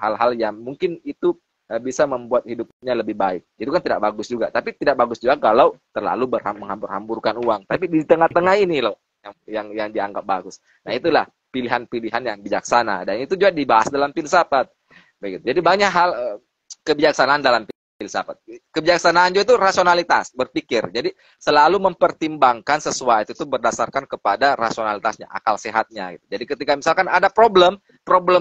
hal-hal yang mungkin itu bisa membuat hidupnya lebih baik. Itu kan tidak bagus juga. Tapi tidak bagus juga kalau terlalu menghambur-hamburkan uang. Tapi di tengah-tengah ini loh yang dianggap bagus. Nah, itulah pilihan-pilihan yang bijaksana, dan itu juga dibahas dalam filsafat. Begitu. Jadi banyak hal kebijaksanaan dalam filsafat. Kebijaksanaan juga itu rasionalitas, berpikir. Jadi selalu mempertimbangkan sesuatu itu berdasarkan kepada rasionalitasnya, akal sehatnya. Gitu. Jadi ketika misalkan ada problem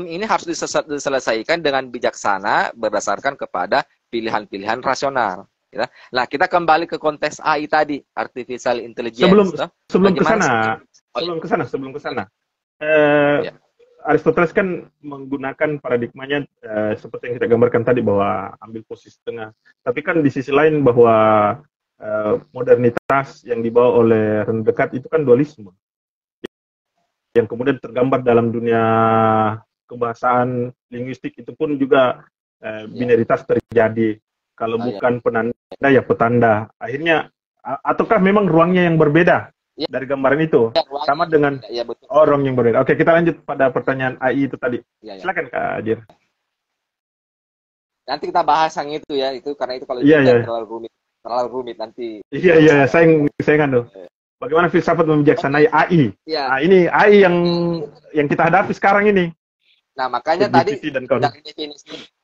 ini harus diselesaikan dengan bijaksana berdasarkan kepada pilihan-pilihan rasional. Gitu. Nah, kita kembali ke konteks AI tadi, artificial intelligence. Sebelum ke sana. Aristoteles kan menggunakan paradigmanya seperti yang kita gambarkan tadi, bahwa ambil posisi tengah. Tapi kan di sisi lain bahwa modernitas yang dibawa oleh Rene Descartes itu kan dualisme, yang kemudian tergambar dalam dunia kebahasaan linguistik. Itu pun juga binaritas terjadi. Kalau bukan penanda ya petanda. Akhirnya, ataukah memang ruangnya yang berbeda dari gambaran itu, sama dengan orang yang berbeda. Oke, kita lanjut pada pertanyaan AI itu tadi. Silakan Kak Ajir. Nanti kita bahas yang itu ya, itu karena itu kalau terlalu rumit nanti. Iya, saya nganu. Bagaimana filsafat membijaksanai AI? Nah, ini AI yang kita hadapi sekarang ini. Nah, makanya tadi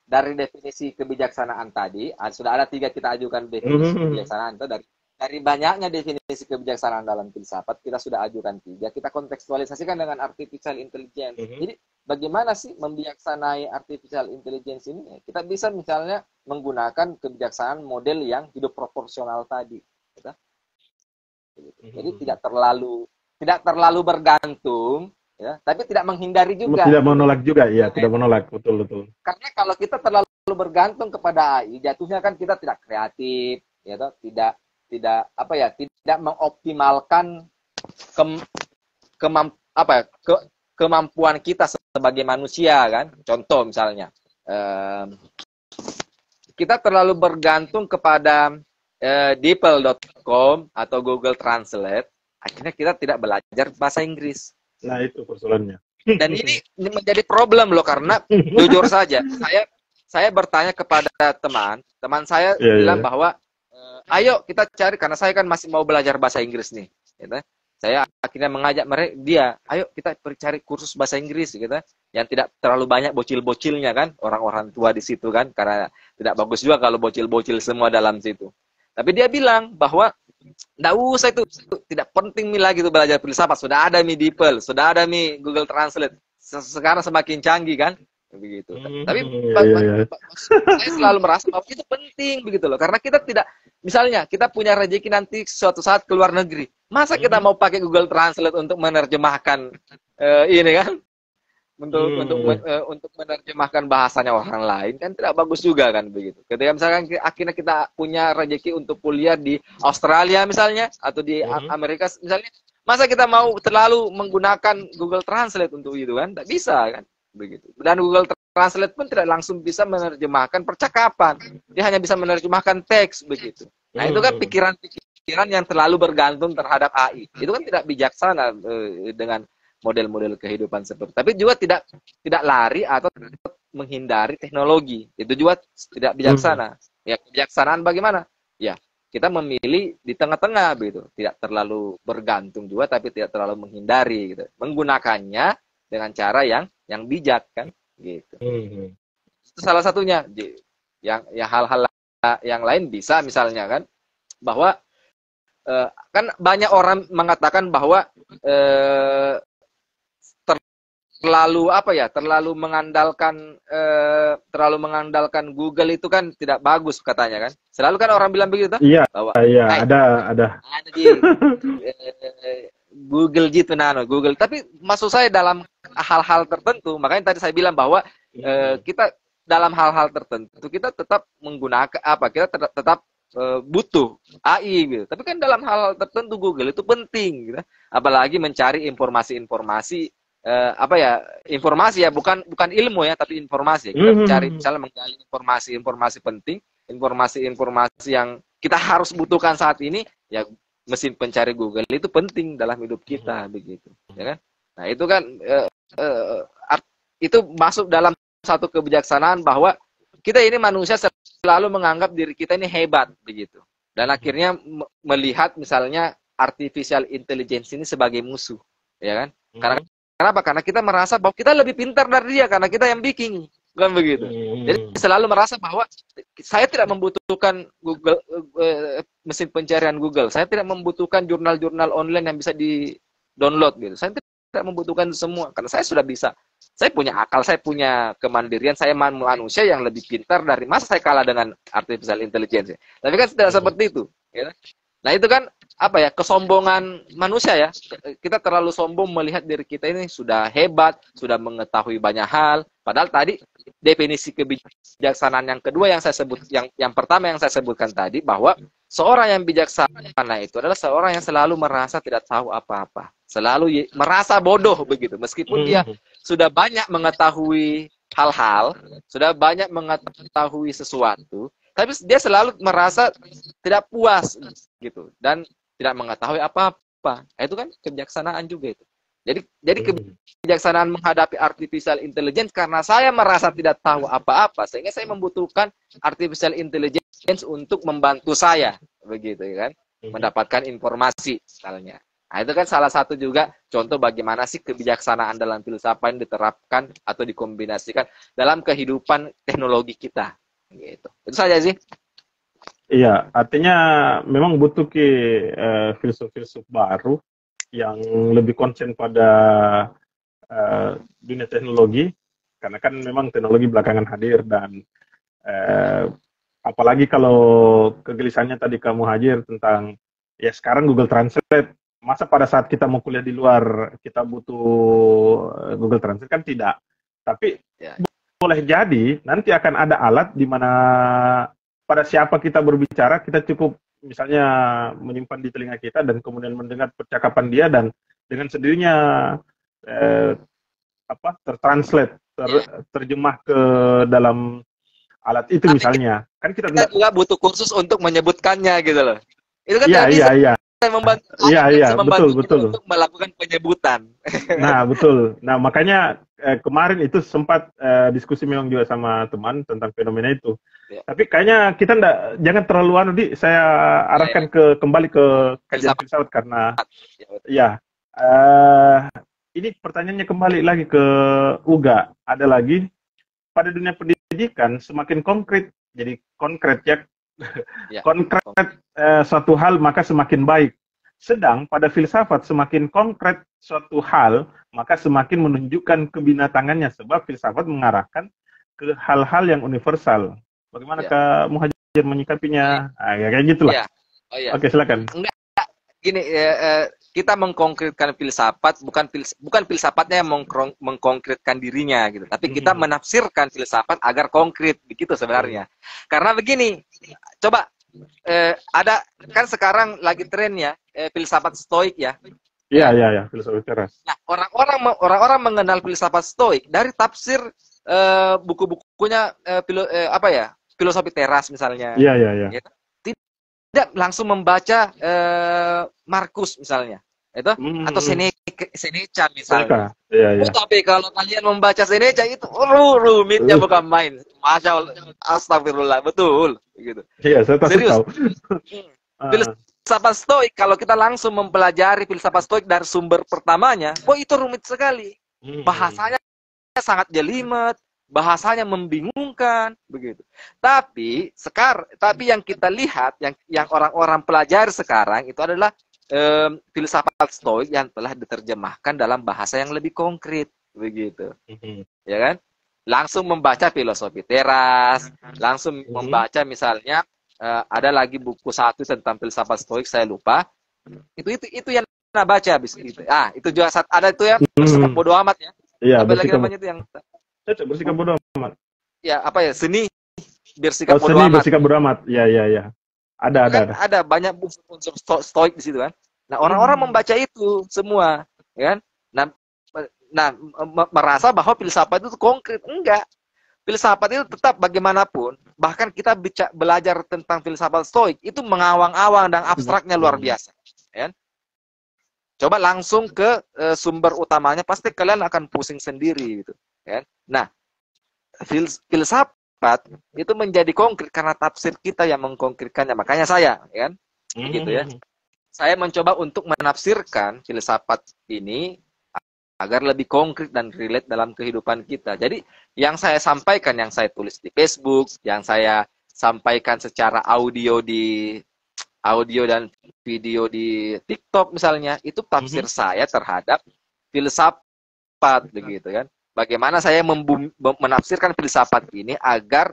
dari definisi kebijaksanaan tadi, sudah ada 3 kita ajukan definisi kebijaksanaan itu. Dari banyaknya definisi kebijaksanaan dalam filsafat, kita sudah ajukan 3, kita kontekstualisasikan dengan artificial intelligence. Jadi, bagaimana sih membijaksanai artificial intelligence ini? Kita bisa misalnya menggunakan kebijaksanaan model yang hidup proporsional tadi. Gitu. Jadi tidak terlalu bergantung, ya, tapi tidak menghindari juga. Tidak menolak juga, ya, tidak menolak, betul. Karena kalau kita terlalu bergantung kepada AI, jatuhnya kan kita tidak kreatif, ya, tidak mengoptimalkan kemampuan kita sebagai manusia, kan. Contoh misalnya, kita terlalu bergantung kepada DeepL.com atau Google Translate, akhirnya kita tidak belajar bahasa Inggris. Nah, itu persoalannya. Dan ini menjadi problem loh, karena jujur saja, saya bertanya kepada teman saya bilang bahwa ayo kita cari, karena saya kan masih mau belajar bahasa Inggris nih, gitu. Saya akhirnya mengajak mereka, ayo kita cari kursus bahasa Inggris, gitu, yang tidak terlalu banyak bocil-bocilnya, kan, orang-orang tua di situ, kan, karena tidak bagus juga kalau bocil-bocil semua dalam situ. Tapi dia bilang bahwa nggak usah, itu tidak penting lagi tuh belajar filsafat, sudah ada DeepL, sudah ada Google Translate, sekarang semakin canggih, kan, begitu. Tapi saya selalu merasa bahwa itu penting, begitu loh, karena kita tidak, misalnya kita punya rezeki nanti suatu saat ke luar negeri, masa kita mau pakai Google Translate untuk menerjemahkan ini, kan, untuk menerjemahkan bahasanya orang lain, kan tidak bagus juga, kan, begitu. Ketika misalkan akhirnya kita punya rezeki untuk kuliah di Australia misalnya, atau di Amerika misalnya, masa kita mau terlalu menggunakan Google Translate untuk itu, kan, tidak bisa, kan, begitu. Dan Google Translate pun tidak langsung bisa menerjemahkan percakapan, dia hanya bisa menerjemahkan teks, begitu. Nah, itu kan pikiran yang terlalu bergantung terhadap AI, itu kan tidak bijaksana dengan model-model kehidupan seperti. Tapi juga tidak lari atau menghindari teknologi, itu juga tidak bijaksana. Ya, kebijaksanaan bagaimana? Ya, kita memilih di tengah-tengah, begitu, tidak terlalu bergantung juga, tapi tidak terlalu menghindari, gitu. Menggunakannya dengan cara yang bijak, kan, gitu. Itu salah satunya. Yang hal-hal yang lain bisa misalnya, kan, bahwa kan banyak orang mengatakan bahwa terlalu mengandalkan Google itu kan tidak bagus, katanya, kan. Selalu kan orang bilang begitu, iya, bahwa ada Google gitu, Google. Tapi maksud saya dalam hal-hal tertentu, makanya tadi saya bilang bahwa kita dalam hal-hal tertentu kita tetap menggunakan kita tetap butuh AI, gitu. Tapi kan dalam hal-hal tertentu Google itu penting, gitu. Apalagi mencari informasi-informasi informasi, ya, bukan ilmu, ya, tapi informasi. Kita mencari, misalnya menggali informasi penting, informasi yang kita harus butuhkan saat ini, ya, mesin pencari Google itu penting dalam hidup kita, begitu, ya, kan. Nah, itu kan itu masuk dalam satu kebijaksanaan bahwa kita ini manusia selalu menganggap diri kita ini hebat, begitu, dan akhirnya melihat misalnya artificial intelligence ini sebagai musuh, ya, kan. Kenapa? Karena kita merasa bahwa kita lebih pintar dari dia karena kita yang bikin, kan, begitu. Jadi selalu merasa bahwa saya tidak membutuhkan Google, mesin pencarian Google. Saya tidak membutuhkan jurnal-jurnal online yang bisa di-download, gitu. Saya tidak membutuhkan semua karena saya sudah bisa. Saya punya akal, saya punya kemandirian, saya manusia yang lebih pintar dari, masa saya kalah dengan artificial intelligence. Tapi kan tidak seperti itu, ya. Nah, itu kan kesombongan manusia, ya. Kita terlalu sombong melihat diri kita ini sudah hebat, sudah mengetahui banyak hal. Padahal tadi definisi kebijaksanaan yang kedua yang saya sebut, yang pertama yang saya sebutkan tadi, bahwa seorang yang bijaksana itu adalah seorang yang selalu merasa tidak tahu apa-apa, selalu merasa bodoh, begitu. Meskipun dia sudah banyak mengetahui hal-hal, sudah banyak mengetahui sesuatu, tapi dia selalu merasa tidak puas, gitu, dan tidak mengetahui apa-apa. Itu kan kebijaksanaan juga itu. Jadi kebijaksanaan menghadapi artificial intelligence karena saya merasa tidak tahu apa-apa, sehingga saya membutuhkan artificial intelligence untuk membantu saya, begitu, kan, mendapatkan informasi misalnya. Nah, itu kan salah satu juga contoh bagaimana sih kebijaksanaan dalam filsafat yang diterapkan atau dikombinasikan dalam kehidupan teknologi kita. Gitu. Itu saja sih. Iya, artinya memang butuh filsuf-filsuf baru yang lebih konsen pada dunia teknologi, karena kan memang teknologi belakangan hadir dan apalagi kalau kegelisahannya tadi kamu Hajir tentang ya sekarang Google Translate, masa pada saat kita mau kuliah di luar kita butuh Google Translate kan tidak. Tapi Ya, boleh jadi nanti akan ada alat di mana pada siapa kita berbicara kita cukup misalnya menyimpan di telinga kita dan kemudian mendengar percakapan dia dan dengan sendirinya eh, tertranslate ya. terjemah ke dalam alat itu Tapi misalnya kan kita kita tidak. juga butuh kursus untuk menyebutkannya gitu loh. Itu kan Iya, tidak iya, bisa iya. membantu Iya, alat yang iya, bisa betul, membantu kita betul. untuk melakukan penyebutan. Nah, betul. Nah, makanya kemarin itu sempat diskusi memang juga sama teman tentang fenomena itu. Ya, Tapi kayaknya kita jangan terlalu di saya ya, ya. arahkan kembali ke kajian Filsafat. filsafat karena Ya, ya eh ini pertanyaannya kembali lagi ke Uga. Ada lagi pada dunia pendidikan semakin konkret, jadi konkret ya ya. konkret suatu hal maka semakin baik. Sedang pada filsafat semakin konkret suatu hal maka semakin menunjukkan kebinatangannya sebab filsafat mengarahkan ke hal-hal yang universal. Bagaimana Ya. Kak Muhajir Oh ya. menyikapinya? Ya, kayak gitulah. Ya. Oh ya. Oke, silakan. Enggak gini kita mengkonkretkan filsafat bukan filsafatnya yang mengkonkretkan dirinya gitu, tapi kita menafsirkan filsafat agar konkret begitu sebenarnya. Karena begini, coba ada kan sekarang lagi trennya filsafat stoik ya. Iya, Ya. iya, iya, filsafat teras. Nah, orang-orang mengenal filsafat stoik dari tafsir buku-bukunya apa ya? Filosofi teras misalnya. Iya, iya, iya. Ya. Tidak langsung membaca Markus misalnya. Itu atau Seneca Seneca. misalnya. Iya, Oh, iya. tapi kalau kalian membaca Seneca itu rumitnya bukan main. Masya Allah, astagfirullah, betul gitu. Iya, saya takut Serius. tahu. Filsafat stoik kalau kita langsung mempelajari filsafat stoik dari sumber pertamanya, oh itu rumit sekali. Bahasanya sangat jelimet, bahasanya membingungkan begitu. Tapi yang kita lihat yang orang-orang pelajari sekarang itu adalah filsafat stoik yang telah diterjemahkan dalam bahasa yang lebih konkret begitu. Ya kan? Langsung membaca filosofi teras, langsung membaca misalnya ada lagi buku satu tentang filsafat stoik saya lupa. Itu yang pernah baca habis itu. Itu juga ada itu ya bersikap bodoh amat ya. Iya, Apa lagi namanya itu yang bersikap bodoh amat. ya apa ya seni bersikap bodoh seni amat. bersikap bodoh amat. Iya, iya, iya. Ada. Banyak unsur stoik di situ kan. Nah, orang-orang membaca itu semua, ya kan? Nah, merasa bahwa filsafat itu konkret. Enggak. Filsafat itu tetap bagaimanapun, bahkan kita belajar tentang filsafat stoik, itu mengawang-awang dan abstraknya luar biasa. Ya? Coba langsung ke sumber utamanya, pasti kalian akan pusing sendiri. Gitu. Ya? Nah, filsafat itu menjadi konkret karena tafsir kita yang mengkonkretkannya. Makanya saya, ya kan? Begitu ya. Saya mencoba untuk menafsirkan filsafat ini agar lebih konkret dan relate dalam kehidupan kita. Jadi yang saya sampaikan, yang saya tulis di Facebook, yang saya sampaikan secara audio dan video di TikTok misalnya, itu tafsir saya terhadap filsafat begitu kan. Bagaimana saya menafsirkan filsafat ini agar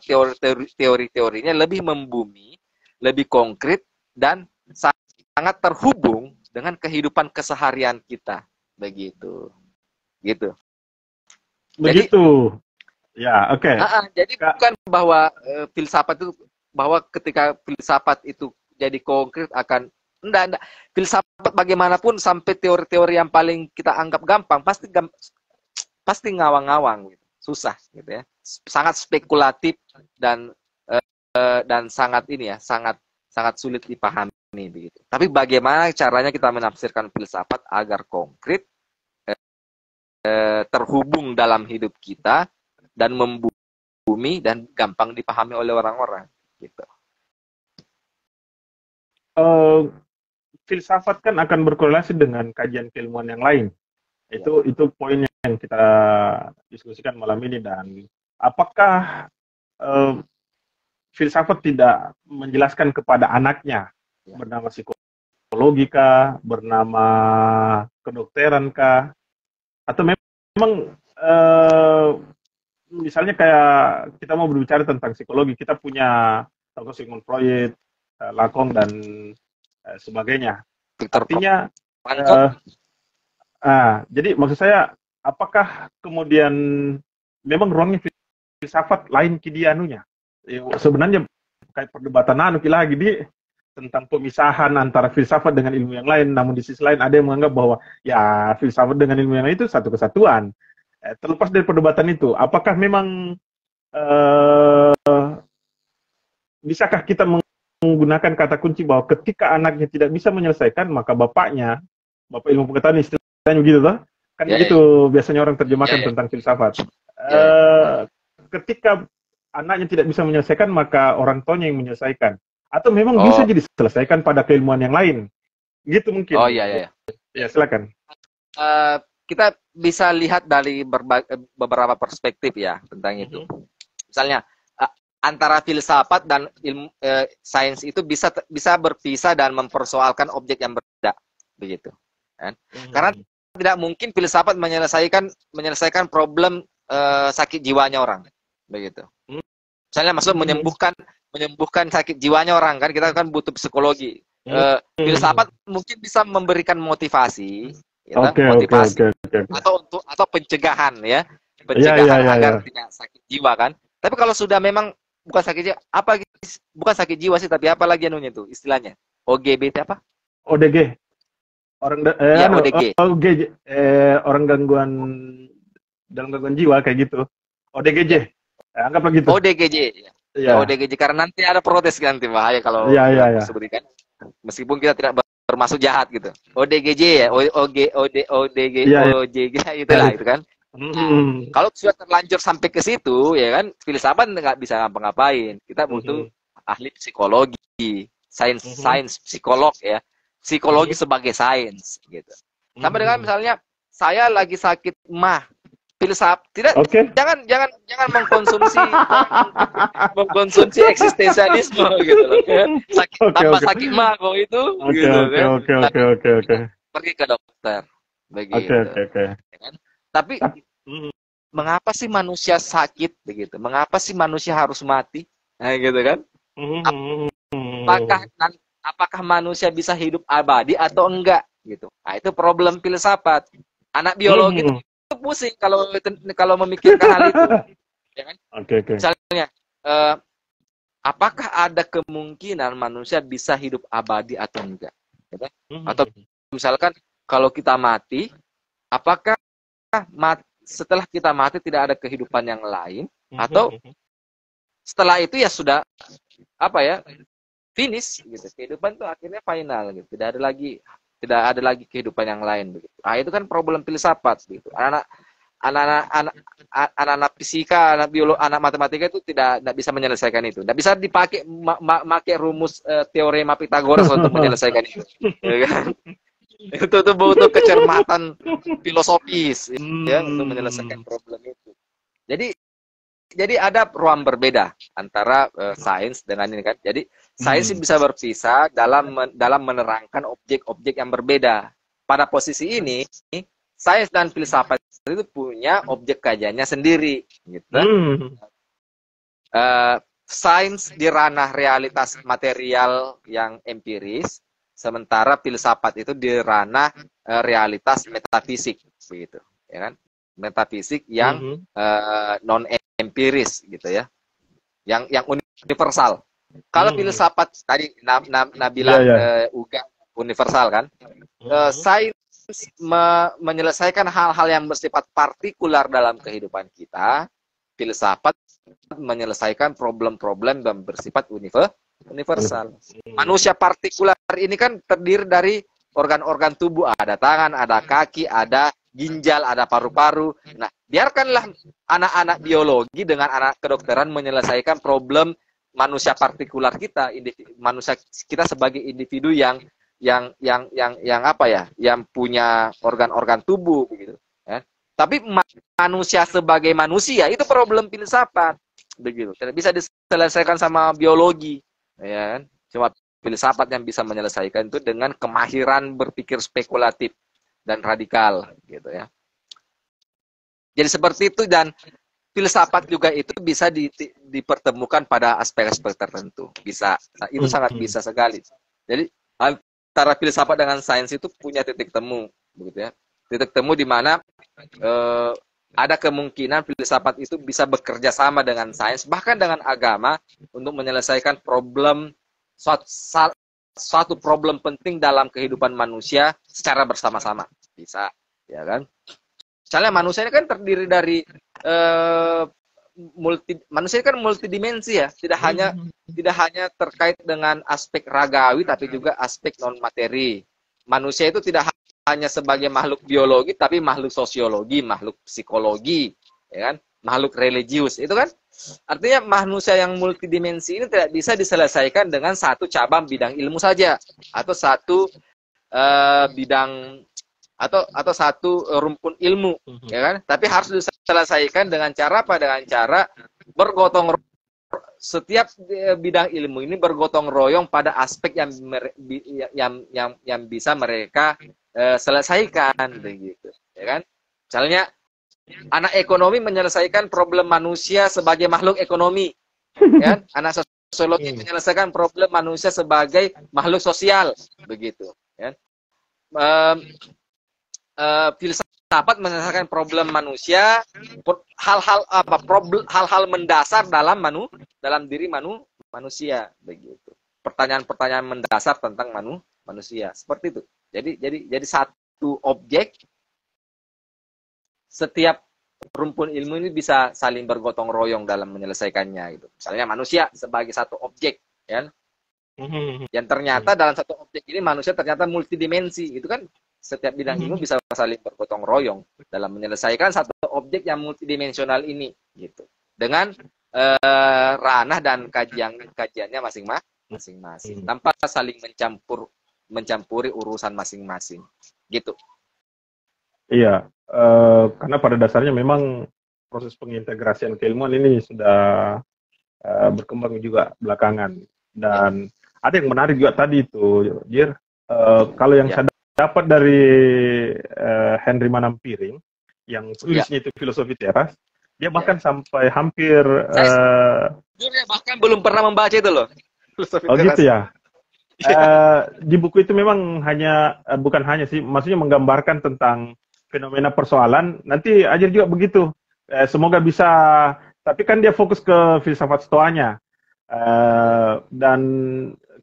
teori-teorinya lebih membumi, lebih konkret dan sangat terhubung dengan kehidupan keseharian kita begitu. Gitu. Begitu. Ya, oke. Jadi bukan bahwa filsafat itu bahwa ketika filsafat itu jadi konkret akan enggak. Filsafat bagaimanapun sampai teori-teori yang paling kita anggap gampang pasti ngawang-ngawang gitu. Susah gitu ya. Sangat spekulatif dan sangat sangat sulit dipahami begitu. Tapi bagaimana caranya kita menafsirkan filsafat agar konkret terhubung dalam hidup kita dan membumi dan gampang dipahami oleh orang-orang gitu. Filsafat kan akan berkorelasi dengan kajian keilmuan yang lain. Itu poin yang kita diskusikan malam ini. Dan apakah filsafat tidak menjelaskan kepada anaknya bernama psikologika, bernama kedokteran kah, atau memang misalnya kayak kita mau berbicara tentang psikologi, kita punya tokoh Sigmund Freud, Lacan dan sebagainya. Victor Artinya, Frankl. jadi maksud saya, apakah kemudian memang ruangnya filsafat lain kidianunya? Sebenarnya kayak perdebatan lagi di tentang pemisahan antara filsafat dengan ilmu yang lain, namun di sisi lain ada yang menganggap bahwa ya filsafat dengan ilmu yang lain itu satu kesatuan. Terlepas dari perdebatan itu, apakah memang bisakah kita menggunakan kata kunci bahwa ketika anaknya tidak bisa menyelesaikan, maka bapaknya, bapak ilmu pengetahuan istilahnya begitu toh? Kan begitu biasanya orang terjemahkan tentang filsafat. Ketika anaknya tidak bisa menyelesaikan, maka orang tuanya yang menyelesaikan. Atau memang bisa jadi diselesaikan pada keilmuan yang lain. Gitu mungkin. Iya. Ya, silakan. Kita bisa lihat dari beberapa perspektif ya tentang itu. Misalnya, antara filsafat dan ilmu sains itu bisa berpisah dan mempersoalkan objek yang berbeda. Begitu. Kan? Karena tidak mungkin filsafat menyelesaikan problem sakit jiwanya orang. Begitu. Misalnya maksud menyembuhkan sakit jiwanya orang, kan kita kan butuh psikologi. Filsafat mungkin bisa memberikan motivasi, atau pencegahan ya, agar tidak sakit jiwa kan. Tapi kalau sudah memang bukan sakit jiwa, bukan sakit jiwa sih, tapi apa lagi anunya itu istilahnya? OGBT apa? ODG. ODG. Orang dalam gangguan jiwa kayak gitu. ODGJ. Anggaplah gitu. ODGJ. ODGJ karena nanti ada protes nanti bahaya kalau sebutkan. Meskipun kita tidak bermaksud jahat gitu. ODGJ ya, ODG itulah itu kan. Kalau sudah terlanjur sampai ke situ ya kan, filsafat nggak bisa ngapa-ngapain. Kita butuh ahli psikologi, sains psikolog ya. Psikologi sebagai sains gitu. Sampai dengan misalnya saya lagi sakit mah, filsafat jangan mengkonsumsi eksistensialisme gitu loh. Sakit mah kok itu Oke. Pergi ke dokter begitu. Kan? Tapi mengapa sih manusia sakit begitu? Mengapa sih manusia harus mati? Nah, gitu kan? Apakah manusia bisa hidup abadi atau enggak gitu? Nah, itu problem filsafat. Anak biologi itu pusing kalau memikirkan hal itu, ya kan? Misalnya, apakah ada kemungkinan manusia bisa hidup abadi atau enggak? Ya kan? Atau misalkan kalau kita mati, apakah setelah kita mati tidak ada kehidupan yang lain? Atau setelah itu ya sudah finish gitu. Kehidupan itu akhirnya final gitu. Tidak ada lagi kehidupan yang lain begitu. Ah, itu kan problem filsafat gitu. Anak fisika, anak biologi, anak matematika itu tidak bisa menyelesaikan itu. Tidak bisa dipakai pakai rumus teorema Pythagoras untuk menyelesaikan itu. Ya kan? Itu butuh kecermatan filosofis ya untuk menyelesaikan problem itu. Jadi ada ruang berbeda antara sains dengan ini kan. Jadi sains bisa berpisah dalam menerangkan objek-objek yang berbeda. Pada posisi ini, sains dan filsafat itu punya objek kajiannya sendiri, gitu. Sains di ranah realitas material yang empiris, sementara filsafat itu di ranah realitas metafisik, begitu, ya kan? Metafisik yang non empiris gitu ya, yang universal. Kalau filsafat tadi Nabila Uga universal kan, sains menyelesaikan hal-hal yang bersifat partikular dalam kehidupan kita, filsafat menyelesaikan problem-problem yang bersifat universal. Manusia partikular ini kan terdiri dari organ-organ tubuh, ada tangan, ada kaki, ada ginjal, ada paru-paru. Nah, biarkanlah anak-anak biologi dengan anak kedokteran menyelesaikan problem manusia partikular kita, manusia kita sebagai individu yang punya organ-organ tubuh begitu. Ya. Tapi manusia sebagai manusia itu problem filsafat begitu. Tidak bisa diselesaikan sama biologi, ya kan? Cuma filsafat yang bisa menyelesaikan itu dengan kemahiran berpikir spekulatif dan radikal gitu ya. Jadi seperti itu, dan filsafat juga itu bisa dipertemukan pada aspek-aspek tertentu. Bisa. Nah, itu sangat bisa sekali. Jadi antara filsafat dengan sains itu punya titik temu, begitu ya. Titik temu di mana ada kemungkinan filsafat itu bisa bekerja sama dengan sains, bahkan dengan agama, untuk menyelesaikan problem suatu problem penting dalam kehidupan manusia secara bersama-sama. Bisa, ya kan? Misalnya manusia ini kan terdiri dari manusia kan multidimensi ya, tidak hanya terkait dengan aspek ragawi, tapi juga aspek non materi. Manusia itu tidak hanya sebagai makhluk biologi, tapi makhluk sosiologi, makhluk psikologi, ya kan? Makhluk religius, itu kan artinya manusia yang multidimensi ini tidak bisa diselesaikan dengan satu cabang bidang ilmu saja, atau satu bidang atau satu rumpun ilmu, ya kan? Tapi harus diselesaikan dengan cara apa? Dengan cara bergotong setiap bidang ilmu ini bergotong royong pada aspek yang bisa mereka selesaikan, begitu, ya kan? Misalnya anak ekonomi menyelesaikan problem manusia sebagai makhluk ekonomi, ya kan? Anak sosiologi menyelesaikan problem manusia sebagai makhluk sosial, begitu, ya. Filsafat menyelesaikan problem manusia, hal-hal mendasar dalam diri manusia, begitu. Pertanyaan-pertanyaan mendasar tentang manusia, seperti itu. Jadi satu objek, setiap rumpun ilmu ini bisa saling bergotong royong dalam menyelesaikannya, gitu. Misalnya manusia sebagai satu objek, ya. Yang ternyata dalam satu objek ini manusia ternyata multidimensi, itu kan. Setiap bidang ilmu bisa saling bergotong royong dalam menyelesaikan satu objek yang multidimensional ini, gitu. Dengan ranah dan kajiannya masing-masing, tanpa saling mencampuri urusan masing-masing, gitu. Iya, karena pada dasarnya memang proses pengintegrasian keilmuan ini sudah berkembang juga belakangan. Dan ada yang menarik juga tadi itu, Jir, kalau yang saya dapat dari Henry Manampiring yang tulisnya itu Filosofi Teras, dia bahkan sampai hampir saya bahkan belum pernah membaca itu loh. Filosofi Teras. Gitu ya. Di buku itu memang bukan hanya sih, maksudnya menggambarkan tentang fenomena persoalan. Nanti Ajir juga begitu. Semoga bisa, tapi kan dia fokus ke filsafat stoanya. Dan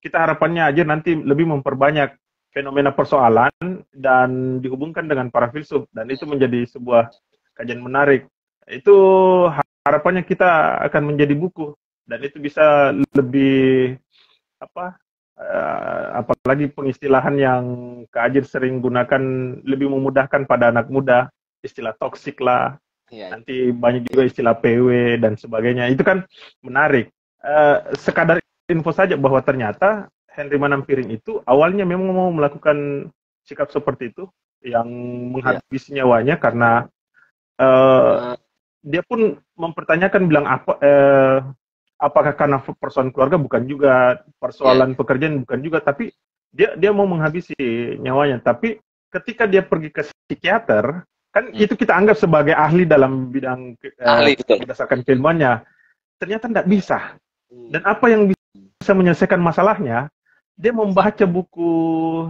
kita harapannya Ajir nanti lebih memperbanyak fenomena persoalan dan dihubungkan dengan para filsuf, dan itu menjadi sebuah kajian menarik. Itu harapannya kita akan menjadi buku, dan itu bisa lebih apalagi pengistilahan yang Kak Ajir sering gunakan, lebih memudahkan pada anak muda, istilah toksik lah, nanti banyak juga istilah PW dan sebagainya. Itu kan menarik. Sekadar info saja bahwa ternyata Henry Manampiring itu awalnya memang mau melakukan sikap seperti itu, yang menghabisi nyawanya karena dia pun mempertanyakan, bilang apakah karena persoalan keluarga, bukan juga, persoalan pekerjaan bukan juga, tapi dia mau menghabisi nyawanya. Tapi ketika dia pergi ke psikiater, kan itu kita anggap sebagai ahli dalam bidang berdasarkan keilmuannya, ternyata tidak bisa. Dan apa yang bisa menyelesaikan masalahnya, dia membaca buku,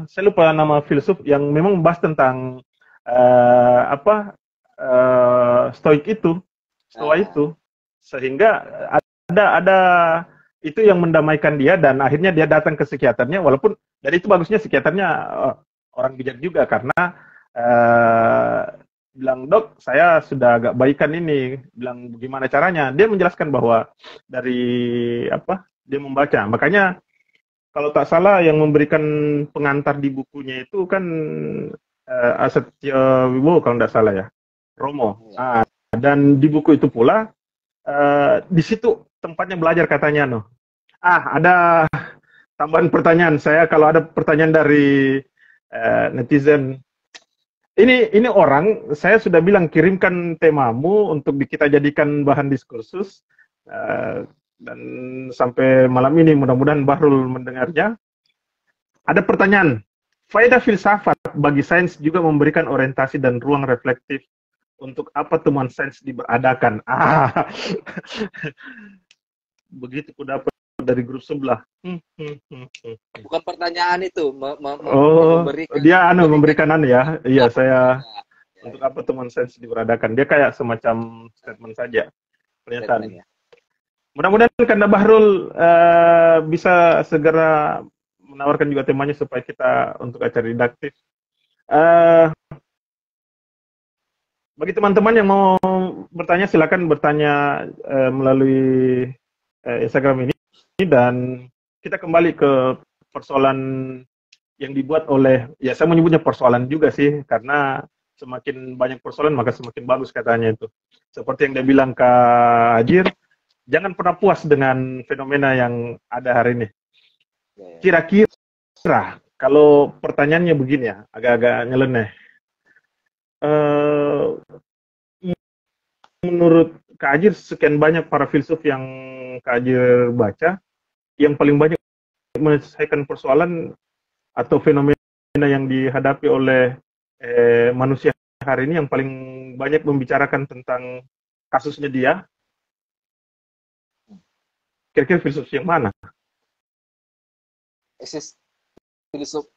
saya lupa nama filsuf yang memang membahas tentang stoa itu, sehingga ada itu yang mendamaikan dia, dan akhirnya dia datang ke psikiaternya, walaupun dari itu bagusnya psikiaternya orang bijak juga, karena bilang, dok, saya sudah agak baikan ini, bilang bagaimana caranya, dia menjelaskan bahwa dari dia membaca, makanya kalau tak salah yang memberikan pengantar di bukunya itu kan Asetya Wibowo kalau tidak salah ya, Romo. Dan di buku itu pula di situ tempatnya belajar katanya ada tambahan pertanyaan saya, kalau ada pertanyaan dari netizen. Ini orang, saya sudah bilang kirimkan temamu untuk kita jadikan bahan diskursus. Dan sampai malam ini mudah-mudahan Bahrul mendengarnya. Ada pertanyaan, faedah filsafat bagi sains juga memberikan orientasi dan ruang reflektif untuk apa temuan sains diberadakan? Begitu ku dapat dari grup sebelah. Bukan pertanyaan itu, Oh, dia memberikan ya. Iya, saya ya, untuk apa temuan sains diberadakan? Dia kayak semacam statement saja, pernyataan. statementnya. Mudah-mudahan karena Bahrul bisa segera menawarkan juga temanya supaya kita untuk acara didaktif. Bagi teman-teman yang mau bertanya, silakan bertanya melalui Instagram ini, dan kita kembali ke persoalan yang dibuat oleh, ya saya menyebutnya persoalan juga sih, karena semakin banyak persoalan maka semakin bagus katanya itu. Seperti yang dia bilang Kak Hajir, jangan pernah puas dengan fenomena yang ada hari ini. Kira-kira, kalau pertanyaannya begini ya, agak-agak nyeleneh. Menurut Kak Hajir, sekian banyak para filsuf yang Kak Hajir baca, yang paling banyak menyelesaikan persoalan atau fenomena yang dihadapi oleh manusia hari ini, yang paling banyak membicarakan tentang kasusnya dia, kira-kira filsuf yang mana? Filsuf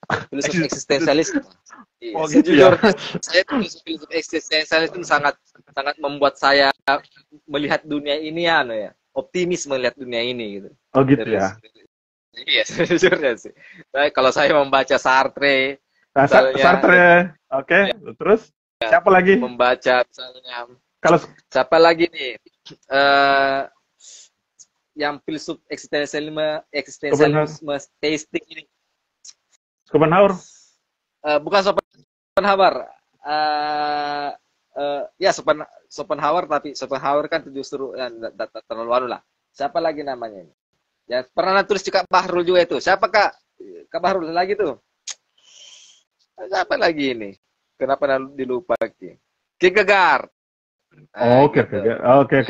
eksistensialis. Iya, Oh, gitu sejujurnya ya? saya filsuf eksistensialis itu sangat membuat saya melihat dunia ini optimis melihat dunia ini gitu. Oh gitu Terus, ya. iya, sejujurnya sih. Kalau saya membaca Sartre, Nah, misalnya, Sartre, oke. Terus siapa lagi? membaca misalnya, Kalau siapa lagi nih? Yang filsuf eksistensialisme teistik ini. Schopenhauer? Bukan Schopenhauer. Ya Schopenhauer, tapi Schopenhauer kan justru terlalu anu lah. Siapa lagi namanya ini? Ya pernah tulis juga Bahrul juga itu. Siapa Kak Bahrul lagi tuh? Siapa lagi ini? Kenapa dilupa lagi? Kierkegaard. Oke.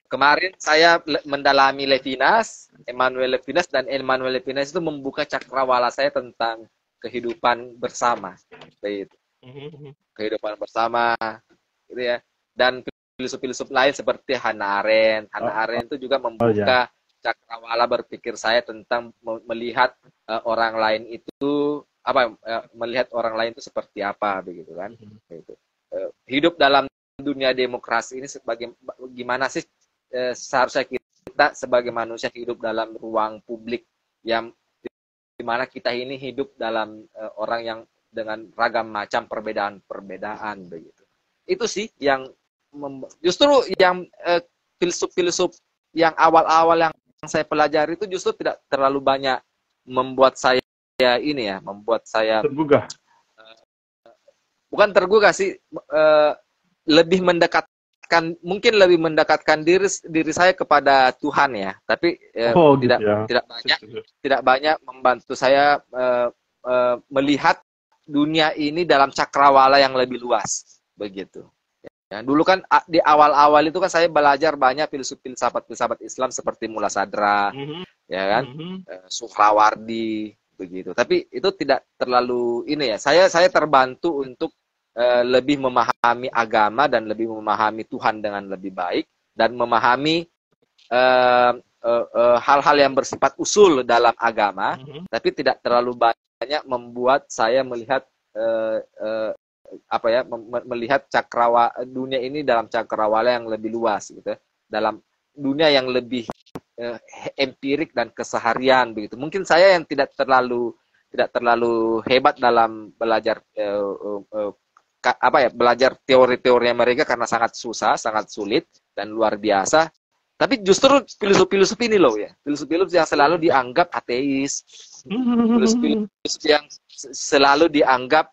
Kemarin saya mendalami Levinas, Emmanuel Levinas, dan Emmanuel Levinas itu membuka cakrawala saya tentang kehidupan bersama, gitu. Kehidupan bersama, gitu ya. Dan filsuf-filsuf lain seperti Hannah Arendt. Hannah Arendt itu juga membuka cakrawala berpikir saya tentang melihat orang lain itu melihat orang lain itu seperti apa, begitu kan? Gitu. Hidup dalam dunia demokrasi ini gimana sih seharusnya kita sebagai manusia hidup dalam ruang publik yang dimana kita ini hidup dalam orang yang dengan ragam macam perbedaan begitu. Itu sih yang justru yang filsuf-filsuf yang awal-awal yang saya pelajari itu justru tidak terlalu banyak membuat saya tergugah. Bukan tergugah sih, lebih mendekatkan diri saya kepada Tuhan ya, tapi tidak banyak membantu saya melihat dunia ini dalam cakrawala yang lebih luas begitu. Ya, dulu kan di awal-awal itu kan saya belajar banyak filsafat Islam seperti Mullah Sadra, ya kan, Suhrawardi begitu. Tapi itu tidak terlalu ini ya. Saya terbantu untuk lebih memahami agama dan lebih memahami Tuhan dengan lebih baik dan memahami hal-hal yang bersifat usul dalam agama, tapi tidak terlalu banyak membuat saya melihat melihat dunia ini dalam cakrawala yang lebih luas gitu, dalam dunia yang lebih empirik dan keseharian begitu. Mungkin saya yang tidak terlalu hebat dalam belajar belajar teori-teorinya mereka karena sangat susah, sangat sulit dan luar biasa. Tapi justru filosof-filosof ini loh ya, filosof-filosof yang selalu dianggap ateis, filosof yang selalu dianggap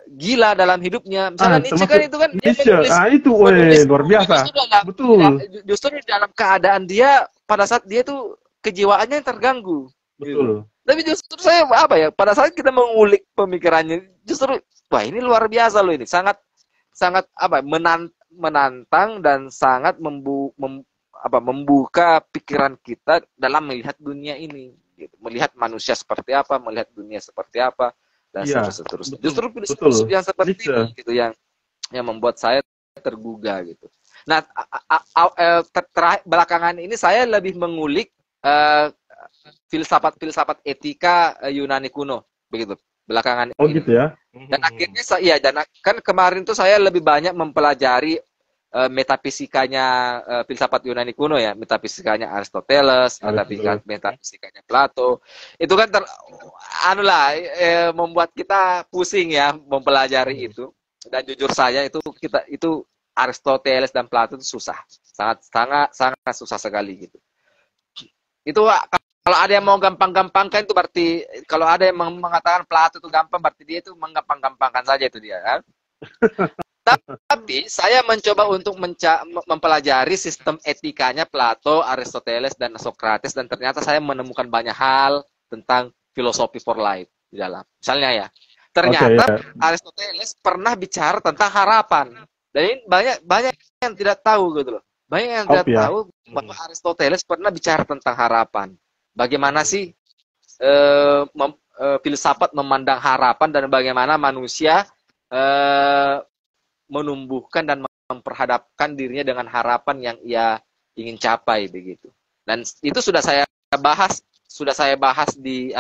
gila dalam hidupnya. Misalnya Nietzsche kan itu kan menulis, luar biasa. Betul. Justru dalam keadaan dia pada saat dia tuh kejiwaannya terganggu. Betul. Gitu. Tapi justru saya pada saat kita mengulik pemikirannya, justru wah ini luar biasa loh ini, sangat menantang dan sangat membuka pikiran kita dalam melihat dunia ini, gitu. Melihat manusia seperti apa, melihat dunia seperti apa. dan Iya, seterusnya. betul, Justru betul. filsuf yang seperti Nietzsche. ini gitu yang membuat saya tergugah gitu. Nah, belakangan ini saya lebih mengulik filsafat etika Yunani kuno begitu belakangan Oh ini. gitu ya. Dan akhirnya saya dan kan kemarin tuh saya lebih banyak mempelajari metafisikanya filsafat Yunani kuno ya, metafisikanya Aristoteles, metafisikanya Plato. Itu kan membuat kita pusing ya mempelajari itu. Dan jujur saya itu Aristoteles dan Plato itu susah. Sangat susah sekali gitu. Itu kalau ada yang mau gampang-gampangkan itu berarti kalau ada yang mengatakan Plato itu gampang berarti dia itu menggampang-gampangkan saja itu dia kan. Tapi saya mencoba untuk mempelajari sistem etikanya Plato, Aristoteles dan Socrates dan ternyata saya menemukan banyak hal tentang filosofi for life di dalam. Misalnya ya, ternyata Aristoteles pernah bicara tentang harapan. Dan ini banyak yang tidak tahu gitu loh. Banyak yang tidak tahu bahwa Aristoteles pernah bicara tentang harapan. Bagaimana sih filsafat memandang harapan dan bagaimana manusia menumbuhkan dan memperhadapkan dirinya dengan harapan yang ia ingin capai begitu. Dan itu sudah saya bahas di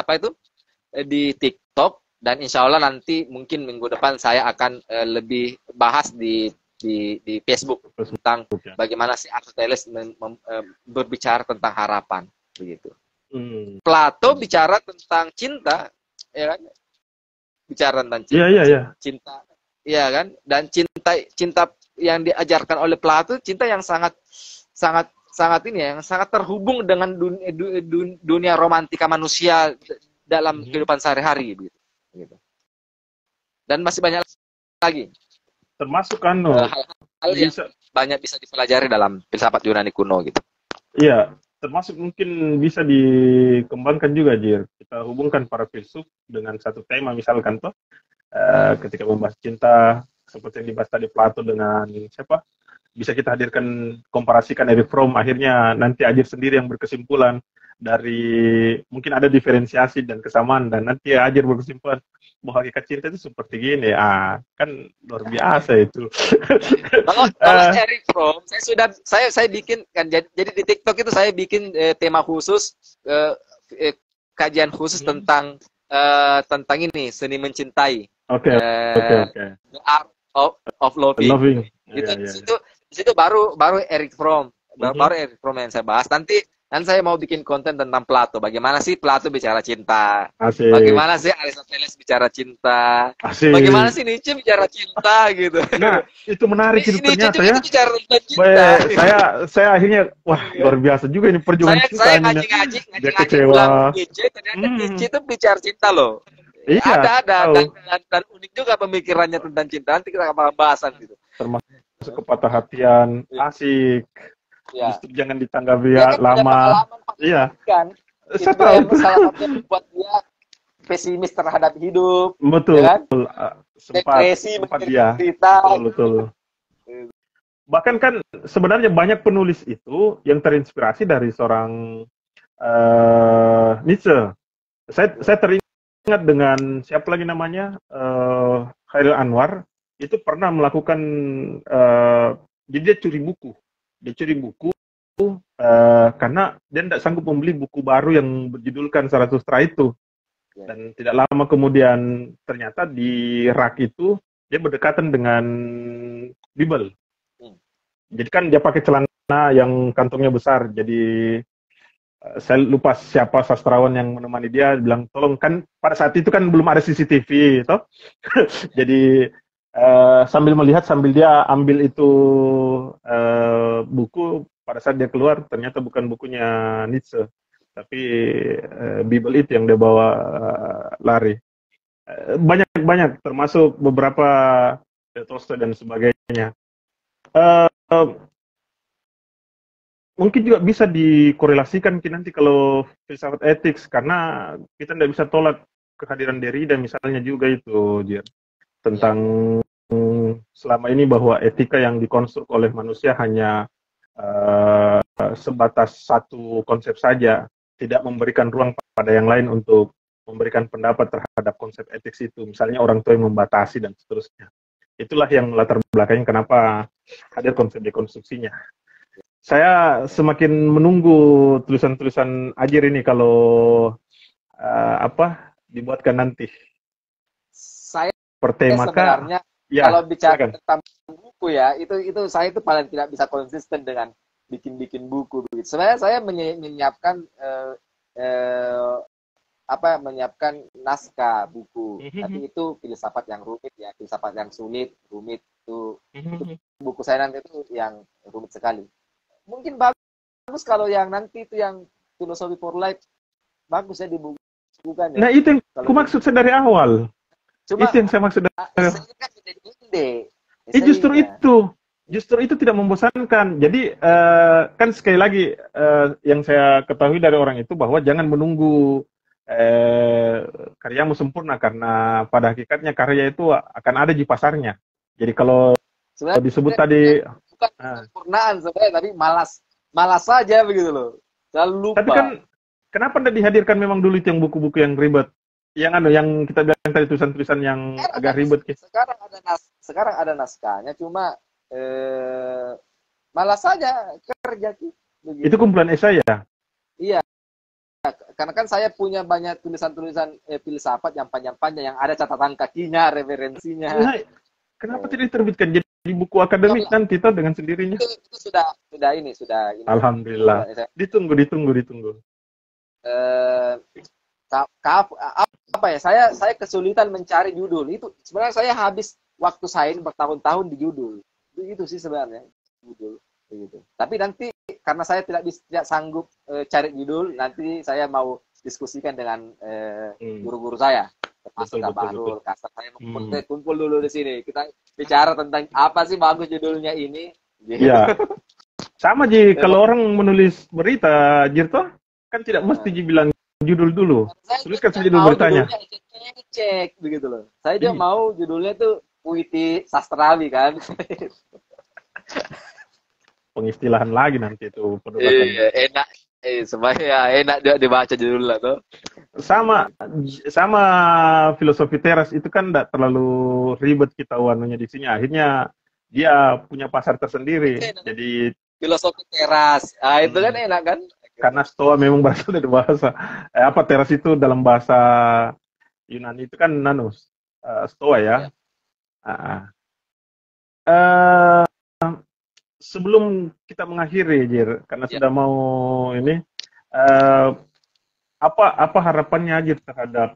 di TikTok dan insya Allah nanti mungkin minggu depan saya akan lebih bahas di Facebook tentang bagaimana si Aristoteles berbicara tentang harapan begitu. Plato bicara tentang cinta, ya kan? Bicara tentang cinta. Cinta, ya kan? Dan cinta yang diajarkan oleh Plato cinta yang sangat ini ya, yang sangat terhubung dengan dunia romantika manusia dalam kehidupan sehari-hari gitu. Dan masih banyak lagi. Termasuk kan hal-hal yang banyak bisa dipelajari dalam filsafat Yunani kuno gitu. Iya, termasuk mungkin bisa dikembangkan juga, Jir. Kita hubungkan para filsuf dengan satu tema misalkan toh ketika membahas cinta seperti yang dibahas tadi Plato dengan siapa? Bisa kita hadirkan komparasikan Erich Fromm, akhirnya nanti Ajir sendiri yang berkesimpulan dari mungkin ada diferensiasi dan kesamaan dan nanti Ajir berkesimpulan bahwa hakikat cinta itu seperti gini. Kan luar biasa itu. Kalau Erich Fromm saya bikin kan jadi di TikTok itu saya bikin tema khusus kajian khusus tentang ini seni mencintai. Oke. The Art of Loving. Di situ baru Erich Fromm. Baru Erich Fromm yang saya bahas. Nanti saya mau bikin konten tentang Plato. Bagaimana sih Plato bicara cinta? Asik. Bagaimana sih Aristoteles bicara cinta? Asik. Bagaimana sih Nietzsche bicara cinta gitu? Nah, itu menarik itu ternyata ya. Bicara tentang cinta. Saya akhirnya wah luar biasa juga ini perjuangan cinta. Saya ngaji dia kecewa. Nietzsche, ternyata Nietzsche itu bicara cinta loh. Iya, ada dan unik juga pemikirannya tentang cinta. Nanti kita akan bahasan gitu. Termasuk kepatah hatian, asik. Ya. Justru jangan ditanggapi lama. Iya. Kan. Saya tahu itu. Salah satu yang membuat dia pesimis terhadap hidup. Betul. Ya kan? Sempat dia. Betul. Bahkan kan sebenarnya banyak penulis itu yang terinspirasi dari seorang Nietzsche. Saya teringat dengan siapa lagi namanya Khairil Anwar itu pernah melakukan jadi dia curi buku karena dia tidak sanggup membeli buku baru yang berjudulkan Zarathustra itu dan tidak lama kemudian ternyata di rak itu dia berdekatan dengan Bible. Jadi kan dia pakai celana yang kantongnya besar, jadi saya lupa siapa sastrawan yang menemani dia bilang tolong, kan pada saat itu kan belum ada CCTV toh. Jadi sambil melihat sambil dia ambil itu buku, pada saat dia keluar ternyata bukan bukunya Nietzsche tapi Bible itu yang dia bawa lari. Banyak termasuk beberapa Tolstoy dan sebagainya. Mungkin juga bisa dikorelasikan nanti kalau filsafat etik, karena kita tidak bisa tolak kehadiran Derrida misalnya juga itu, Jir, tentang selama ini bahwa etika yang dikonstruk oleh manusia hanya sebatas satu konsep saja, tidak memberikan ruang pada yang lain untuk memberikan pendapat terhadap konsep etik itu. Misalnya orang tua yang membatasi dan seterusnya. Itulah yang latar belakangnya kenapa hadir konsep dekonstruksinya. Saya semakin menunggu tulisan-tulisan Ajir ini kalau dibuatkan nanti. Saya Per tema sebenarnya ya, kalau bicara silakan. tentang buku ya, itu saya itu paling tidak bisa konsisten dengan bikin buku begitu. Sebenarnya saya menyiapkan menyiapkan naskah buku, tapi itu filsafat yang rumit ya, filsafat yang sulit, rumit itu buku saya nanti itu yang rumit sekali. Mungkin bagus kalau yang nanti itu yang Philosophy for Life bagus ya dibukukan ya. Nah itu yang aku maksud saya dari awal. Cuma itu yang saya maksud dari awal. Kan sudah ide. Justru itu tidak membosankan. Jadi kan sekali lagi yang saya ketahui dari orang itu bahwa jangan menunggu karyamu sempurna, karena pada hakikatnya karya itu akan ada di pasarnya. Jadi kalau sebenarnya disebut tadi bukan kesempurnaan sebenarnya, tapi malas saja begitu loh. Selalu lupa. Tapi kan kenapa tidak dihadirkan memang dulu itu yang buku-buku yang ribet? Yang kita bilang tadi tulisan-tulisan yang agak ribet. Sekarang ada naskahnya, cuma malas saja kerja gitu. Itu kumpulan esai ya? Iya. Karena kan saya punya banyak tulisan-tulisan filsafat yang panjang-panjang, yang ada catatan kakinya, referensinya. Nah, kenapa tidak diterbitkan jadi buku akademik nanti toh dengan sendirinya? Itu sudah ini. Alhamdulillah. Ditunggu. Apa ya? Saya kesulitan mencari judul. Itu sebenarnya saya habis waktu saya bertahun-tahun di judul. Itu sih sebenarnya judul begitu. Tapi nanti karena saya tidak sanggup cari judul, nanti saya mau diskusikan dengan guru-guru saya, termasuk Kak Bahrul, Kasar. Saya mau kumpul dulu di sini. Kita bicara tentang apa sih bagus judulnya ini. Iya. Sama Ji, kalau orang menulis berita, Jirto, kan tidak mesti dibilang judul dulu. Tuliskan saja judul beritanya. Cek begitu loh. Saya juga mau judulnya tuh puisi sastrawi kan. Pengistilahan lagi nanti itu penolakan. Iya, enak. Sebenarnya enak juga dibaca judulnya tuh. Sama filosofi teras itu kan tidak terlalu ribet kita wanunya di sini. Akhirnya dia punya pasar tersendiri. Jadi filosofi teras. Itu kan enak kan? Karena stoa memang berasal dari bahasa teras itu dalam bahasa Yunani itu kan stoa ya. Sebelum kita mengakhiri, Jir, karena sudah mau ini, apa harapannya, Jir, terhadap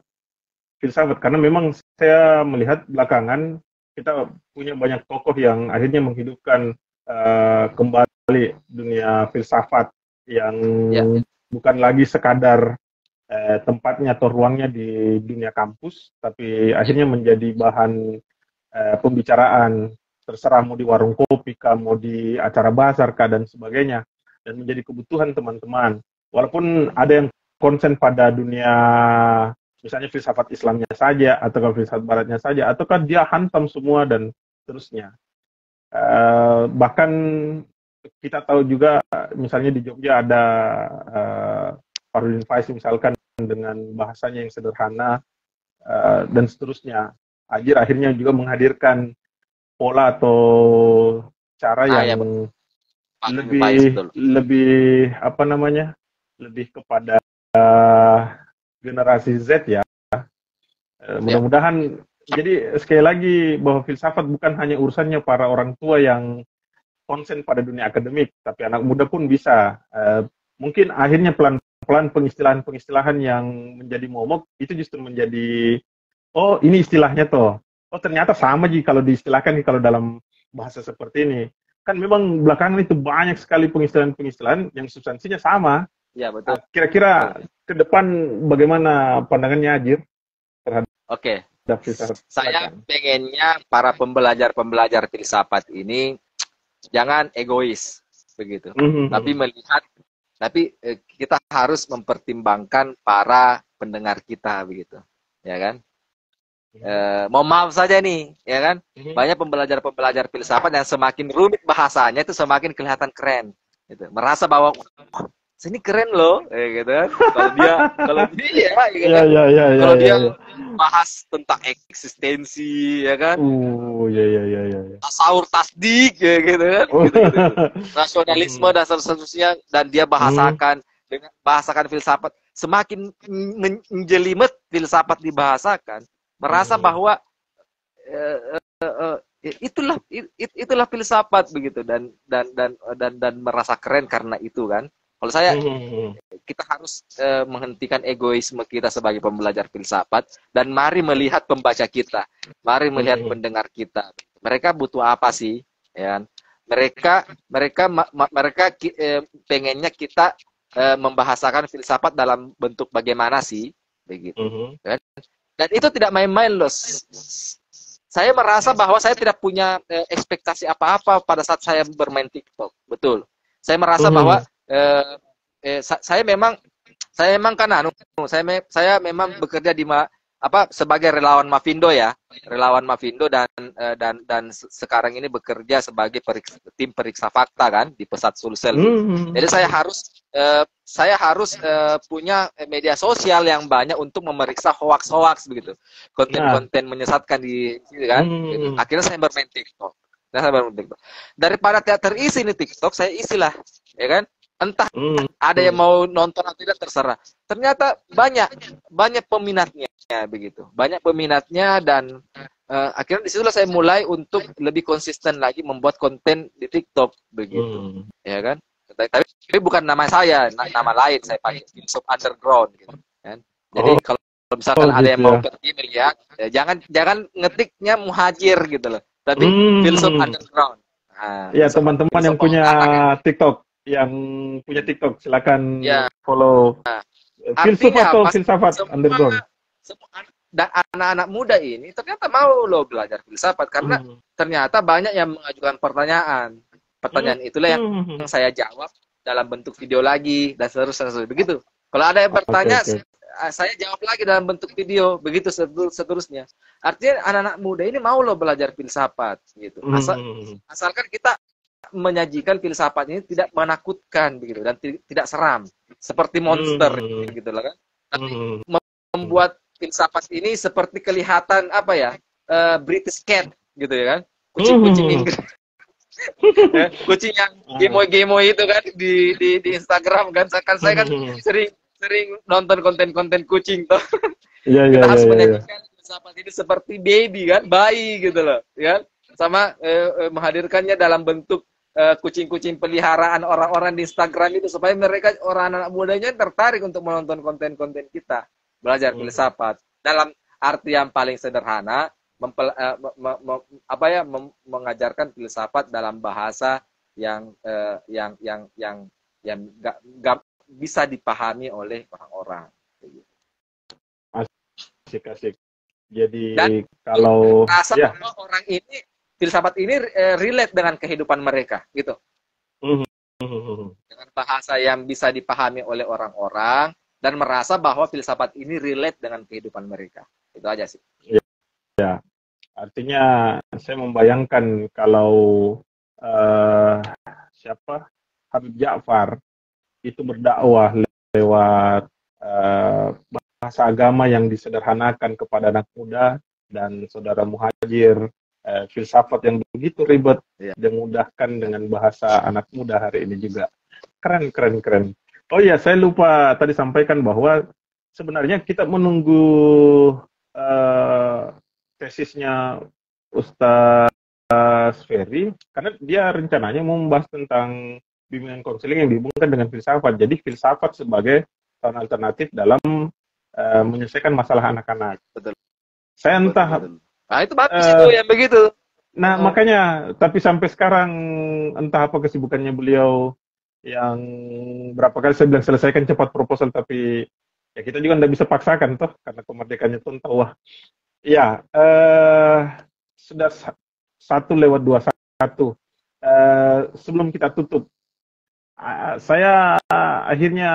filsafat? Karena memang saya melihat belakangan kita punya banyak tokoh yang akhirnya menghidupkan kembali dunia filsafat yang bukan lagi sekadar tempatnya atau ruangnya di dunia kampus, tapi akhirnya menjadi bahan pembicaraan, terserah mau di warung kopi, mau di acara bazar, dan sebagainya, dan menjadi kebutuhan teman-teman. Walaupun ada yang konsen pada dunia, misalnya filsafat Islamnya saja, atau filsafat Baratnya saja, ataukah dia hantam semua dan seterusnya. Bahkan kita tahu juga, misalnya di Jogja ada Farudin Faiz misalkan dengan bahasanya yang sederhana dan seterusnya. Ajir akhirnya juga menghadirkan pola atau cara yang lebih lebih kepada generasi Z ya. Mudah-mudahan jadi sekali lagi bahwa filsafat bukan hanya urusannya para orang tua yang konsen pada dunia akademik, tapi anak muda pun bisa. Mungkin akhirnya pelan-pelan pengistilahan yang menjadi momok itu justru menjadi ini istilahnya toh. Ternyata sama kalau diistilahkan kalau dalam bahasa seperti ini. Kan memang belakangan itu banyak sekali pengistilahan yang substansinya sama. Ya, betul. Kira-kira ke depan bagaimana pandangannya, Ajir, terhadap filsafat? Saya pengennya para pembelajar filsafat ini jangan egois begitu. Tapi kita harus mempertimbangkan para pendengar kita begitu. Ya kan? Mau maaf saja nih, ya kan? Banyak pembelajar filsafat yang semakin rumit bahasanya itu semakin kelihatan keren. Gitu. Merasa bahwa ini keren loh, gitu kan. Kalau dia, gitu Ya, kan. ya, ya, ya, Kalau ya, dia ya. bahas tentang eksistensi, ya kan, Ya, ya, ya, ya, ya. tasawur tasdik, ya gitu kan, Oh. gitu-gitu. Nasionalisme Hmm. dan seterusnya, dan dia Hmm. bahasakan dengan bahasakan filsafat. Semakin menjelimet filsafat dibahasakan, merasa Hmm. bahwa itulah filsafat begitu, dan merasa keren karena itu kan. Kalau saya, Hmm. kita harus menghentikan egoisme kita sebagai pembelajar filsafat, dan mari melihat pembaca kita, mari melihat Hmm. pendengar kita. Mereka butuh apa sih, ya kan? Mereka pengennya kita membahasakan filsafat dalam bentuk bagaimana sih, begitu. Hmm. Kan? Dan itu tidak main-main loh. Saya merasa bahwa saya tidak punya ekspektasi apa-apa pada saat saya bermain TikTok. Betul. Saya merasa bahwa Hmm. saya memang kan saya memang bekerja di sebagai relawan Mavindo ya, relawan Mavindo, dan sekarang ini bekerja sebagai tim periksa fakta kan di Pesat Sulsel gitu. Hmm. Jadi saya harus punya media sosial yang banyak untuk memeriksa hoax-hoax begitu, Nah. konten-konten menyesatkan di sini kan. Gitu. Hmm. Akhirnya saya bermain TikTok. Daripada tidak terisi nih TikTok, saya isilah, ya kan. Entah Hmm. ada yang mau nonton atau tidak terserah. Ternyata banyak peminatnya begitu. Banyak peminatnya, dan akhirnya disitulah saya mulai untuk lebih konsisten lagi membuat konten di TikTok begitu. Hmm. Ya kan? Tapi bukan nama saya, nama lain saya pakai, Filsuf Underground gitu kan. Jadi Oh, kalau misalkan oh ada gitu yang mau ya. pergi melihat, jangan ngetiknya Muhajir gitu loh. Tapi Filsuf Hmm. Underground. Nah, Ya, teman-teman yang filsuf bawah punya tanah gitu. TikTok, yang punya TikTok, silakan Ya, follow Filsuf artinya atau apa? Filsafat Underground. Semua dan anak-anak muda ini ternyata mau loh belajar filsafat, karena Hmm. ternyata banyak yang mengajukan pertanyaan. Hmm. Pertanyaan itulah yang saya jawab dalam bentuk video lagi, dan seterusnya begitu. Kalau ada yang Oke, bertanya, oke. saya jawab lagi dalam bentuk video, begitu seterusnya. Artinya anak-anak muda ini mau loh belajar filsafat gitu. Hmm. Asalkan kita menyajikan filsafat ini tidak menakutkan begitu, dan tidak seram seperti monster Hmm. gitu lah kan. Tapi Hmm. membuat filsafat ini seperti kelihatan apa ya, British cat gitu ya kan, kucing-kucing Hmm. Inggris. Ya, kucing yang gemoy-gemoy itu kan di Instagram kan. Saya kan Hmm. sering sering nonton konten-konten kucing tuh. Iya, iya, Kita iya, harus iya, iya. menyajikan filsafat ini seperti baby kan, bayi gitu loh, ya kan? Sama menghadirkannya dalam bentuk kucing-kucing peliharaan orang-orang di Instagram itu, supaya mereka, orang anak mudanya, tertarik untuk menonton konten-konten kita, belajar Hmm. filsafat dalam arti yang paling sederhana, mengajarkan filsafat dalam bahasa yang gak bisa dipahami oleh orang-orang. Asik, asik. Jadi Dan kalau rasa ya. bahwa orang ini, filsafat ini relate dengan kehidupan mereka gitu, Hmm. Hmm. dengan bahasa yang bisa dipahami oleh orang-orang, dan merasa bahwa filsafat ini relate dengan kehidupan mereka. Itu aja sih. Ya, artinya saya membayangkan kalau eh, siapa Habib Ja'far itu berdakwah lewat bahasa agama yang disederhanakan kepada anak muda, dan saudara Muhajir filsafat yang begitu ribet Ya. dimudahkan dengan bahasa anak muda hari ini juga. Keren, keren, keren. Oh iya, saya lupa tadi sampaikan bahwa sebenarnya kita menunggu tesisnya Ustaz Ferry, karena dia rencananya mau membahas tentang bimbingan konseling yang dihubungkan dengan filsafat. Jadi filsafat sebagai tahun alternatif dalam menyelesaikan masalah anak-anak. Betul, Saya betul, entah, betul. Nah, itu bagus itu uh, yang begitu. nah makanya, tapi sampai sekarang entah apa kesibukannya beliau, yang berapa kali saya bilang selesaikan cepat proposal, tapi ya kita juga nggak bisa paksakan toh, karena kemerdekaannya tuh entah. Wah, ya, sudah 1:21. Sebelum kita tutup, saya akhirnya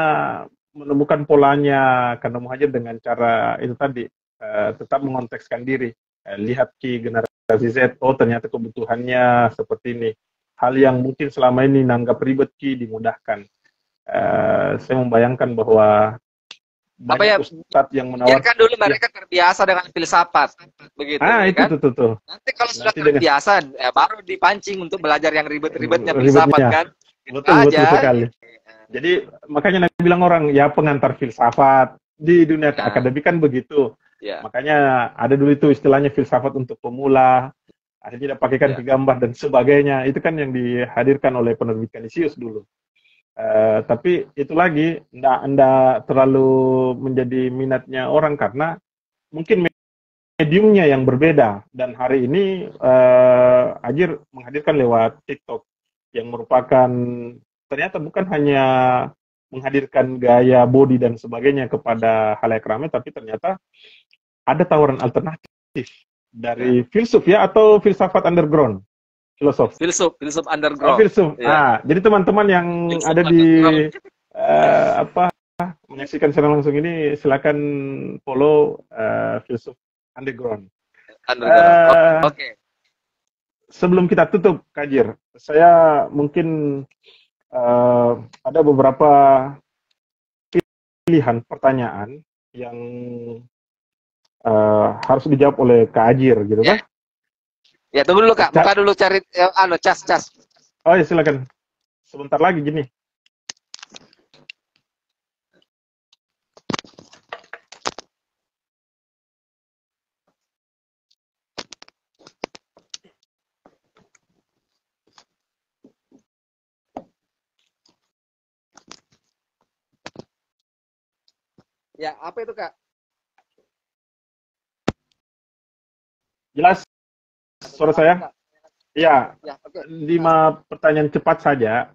menemukan polanya karena Muhajir dengan cara itu tadi, tetap mengontekskan diri. Lihat Ki generasi Z, oh ternyata kebutuhannya seperti ini. Hal yang mungkin selama ini nanggap ribet Ki dimudahkan. saya membayangkan bahwa Apa ya? banyak ustadz yang menawarkan. Biarkan dulu Ya, mereka terbiasa dengan filsafat, begitu, ya itu kan? tuh. Nanti kalau sudah Nanti dengan terbiasa, ya baru dipancing untuk belajar yang ribet-ribetnya filsafat ribetnya. kan? Gitu Betul aja. sekali. Jadi makanya Nabi bilang orang ya pengantar filsafat di dunia Nah, keakademikan begitu. ya, Makanya ada dulu itu istilahnya filsafat untuk pemula, akhirnya dipakaikan ke ya. gambar dan sebagainya. Itu kan yang dihadirkan oleh penerbit Canisius dulu. Tapi itu lagi ndak terlalu menjadi minatnya orang karena mungkin mediumnya yang berbeda. Dan hari ini Ajir menghadirkan lewat TikTok yang merupakan ternyata bukan hanya menghadirkan gaya body dan sebagainya kepada halayak ramai, tapi ternyata ada tawaran alternatif dari filsuf ya, atau filsafat underground, filosof. Filsuf underground. Filsuf. Ya. Jadi teman-teman yang Filsuf ada di underground. apa menyaksikan secara langsung ini, silakan follow filsuf underground. Underground. Oke. Sebelum kita tutup, Kajir, saya mungkin ada beberapa pilihan pertanyaan yang harus dijawab oleh Kak Ajir, gitu kan? Ya, tunggu dulu Kak. Buka dulu cari cas. Oh ya, silakan. Sebentar lagi gini. Ya, apa itu Kak? Jelas suara saya? Ya, Ya, oke. 5 pertanyaan cepat saja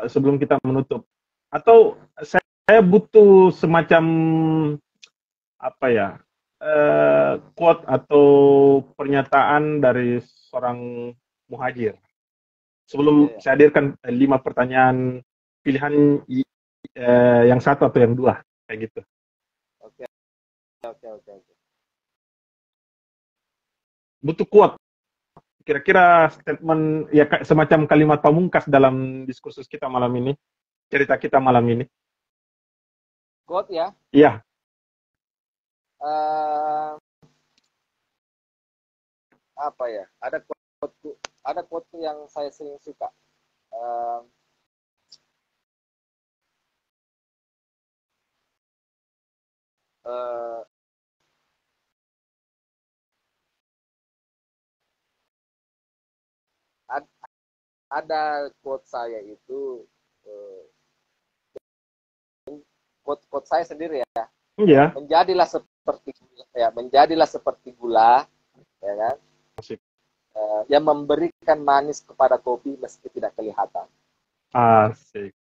sebelum kita menutup. Atau saya butuh semacam apa ya, quote atau pernyataan dari seorang muhajir. Sebelum saya hadirkan 5 pertanyaan pilihan yang satu atau yang dua, kayak gitu. Oke. Butuh quote. Kira-kira statement ya semacam kalimat pamungkas dalam diskursus kita malam ini, cerita kita malam ini. Quote ya. Iya. Apa ya? Ada quote yang saya sering suka. Ada quote saya itu quote saya sendiri ya. Iya. Menjadilah seperti gula, ya kan? Asik. Yang memberikan manis kepada kopi meski tidak kelihatan. Asik.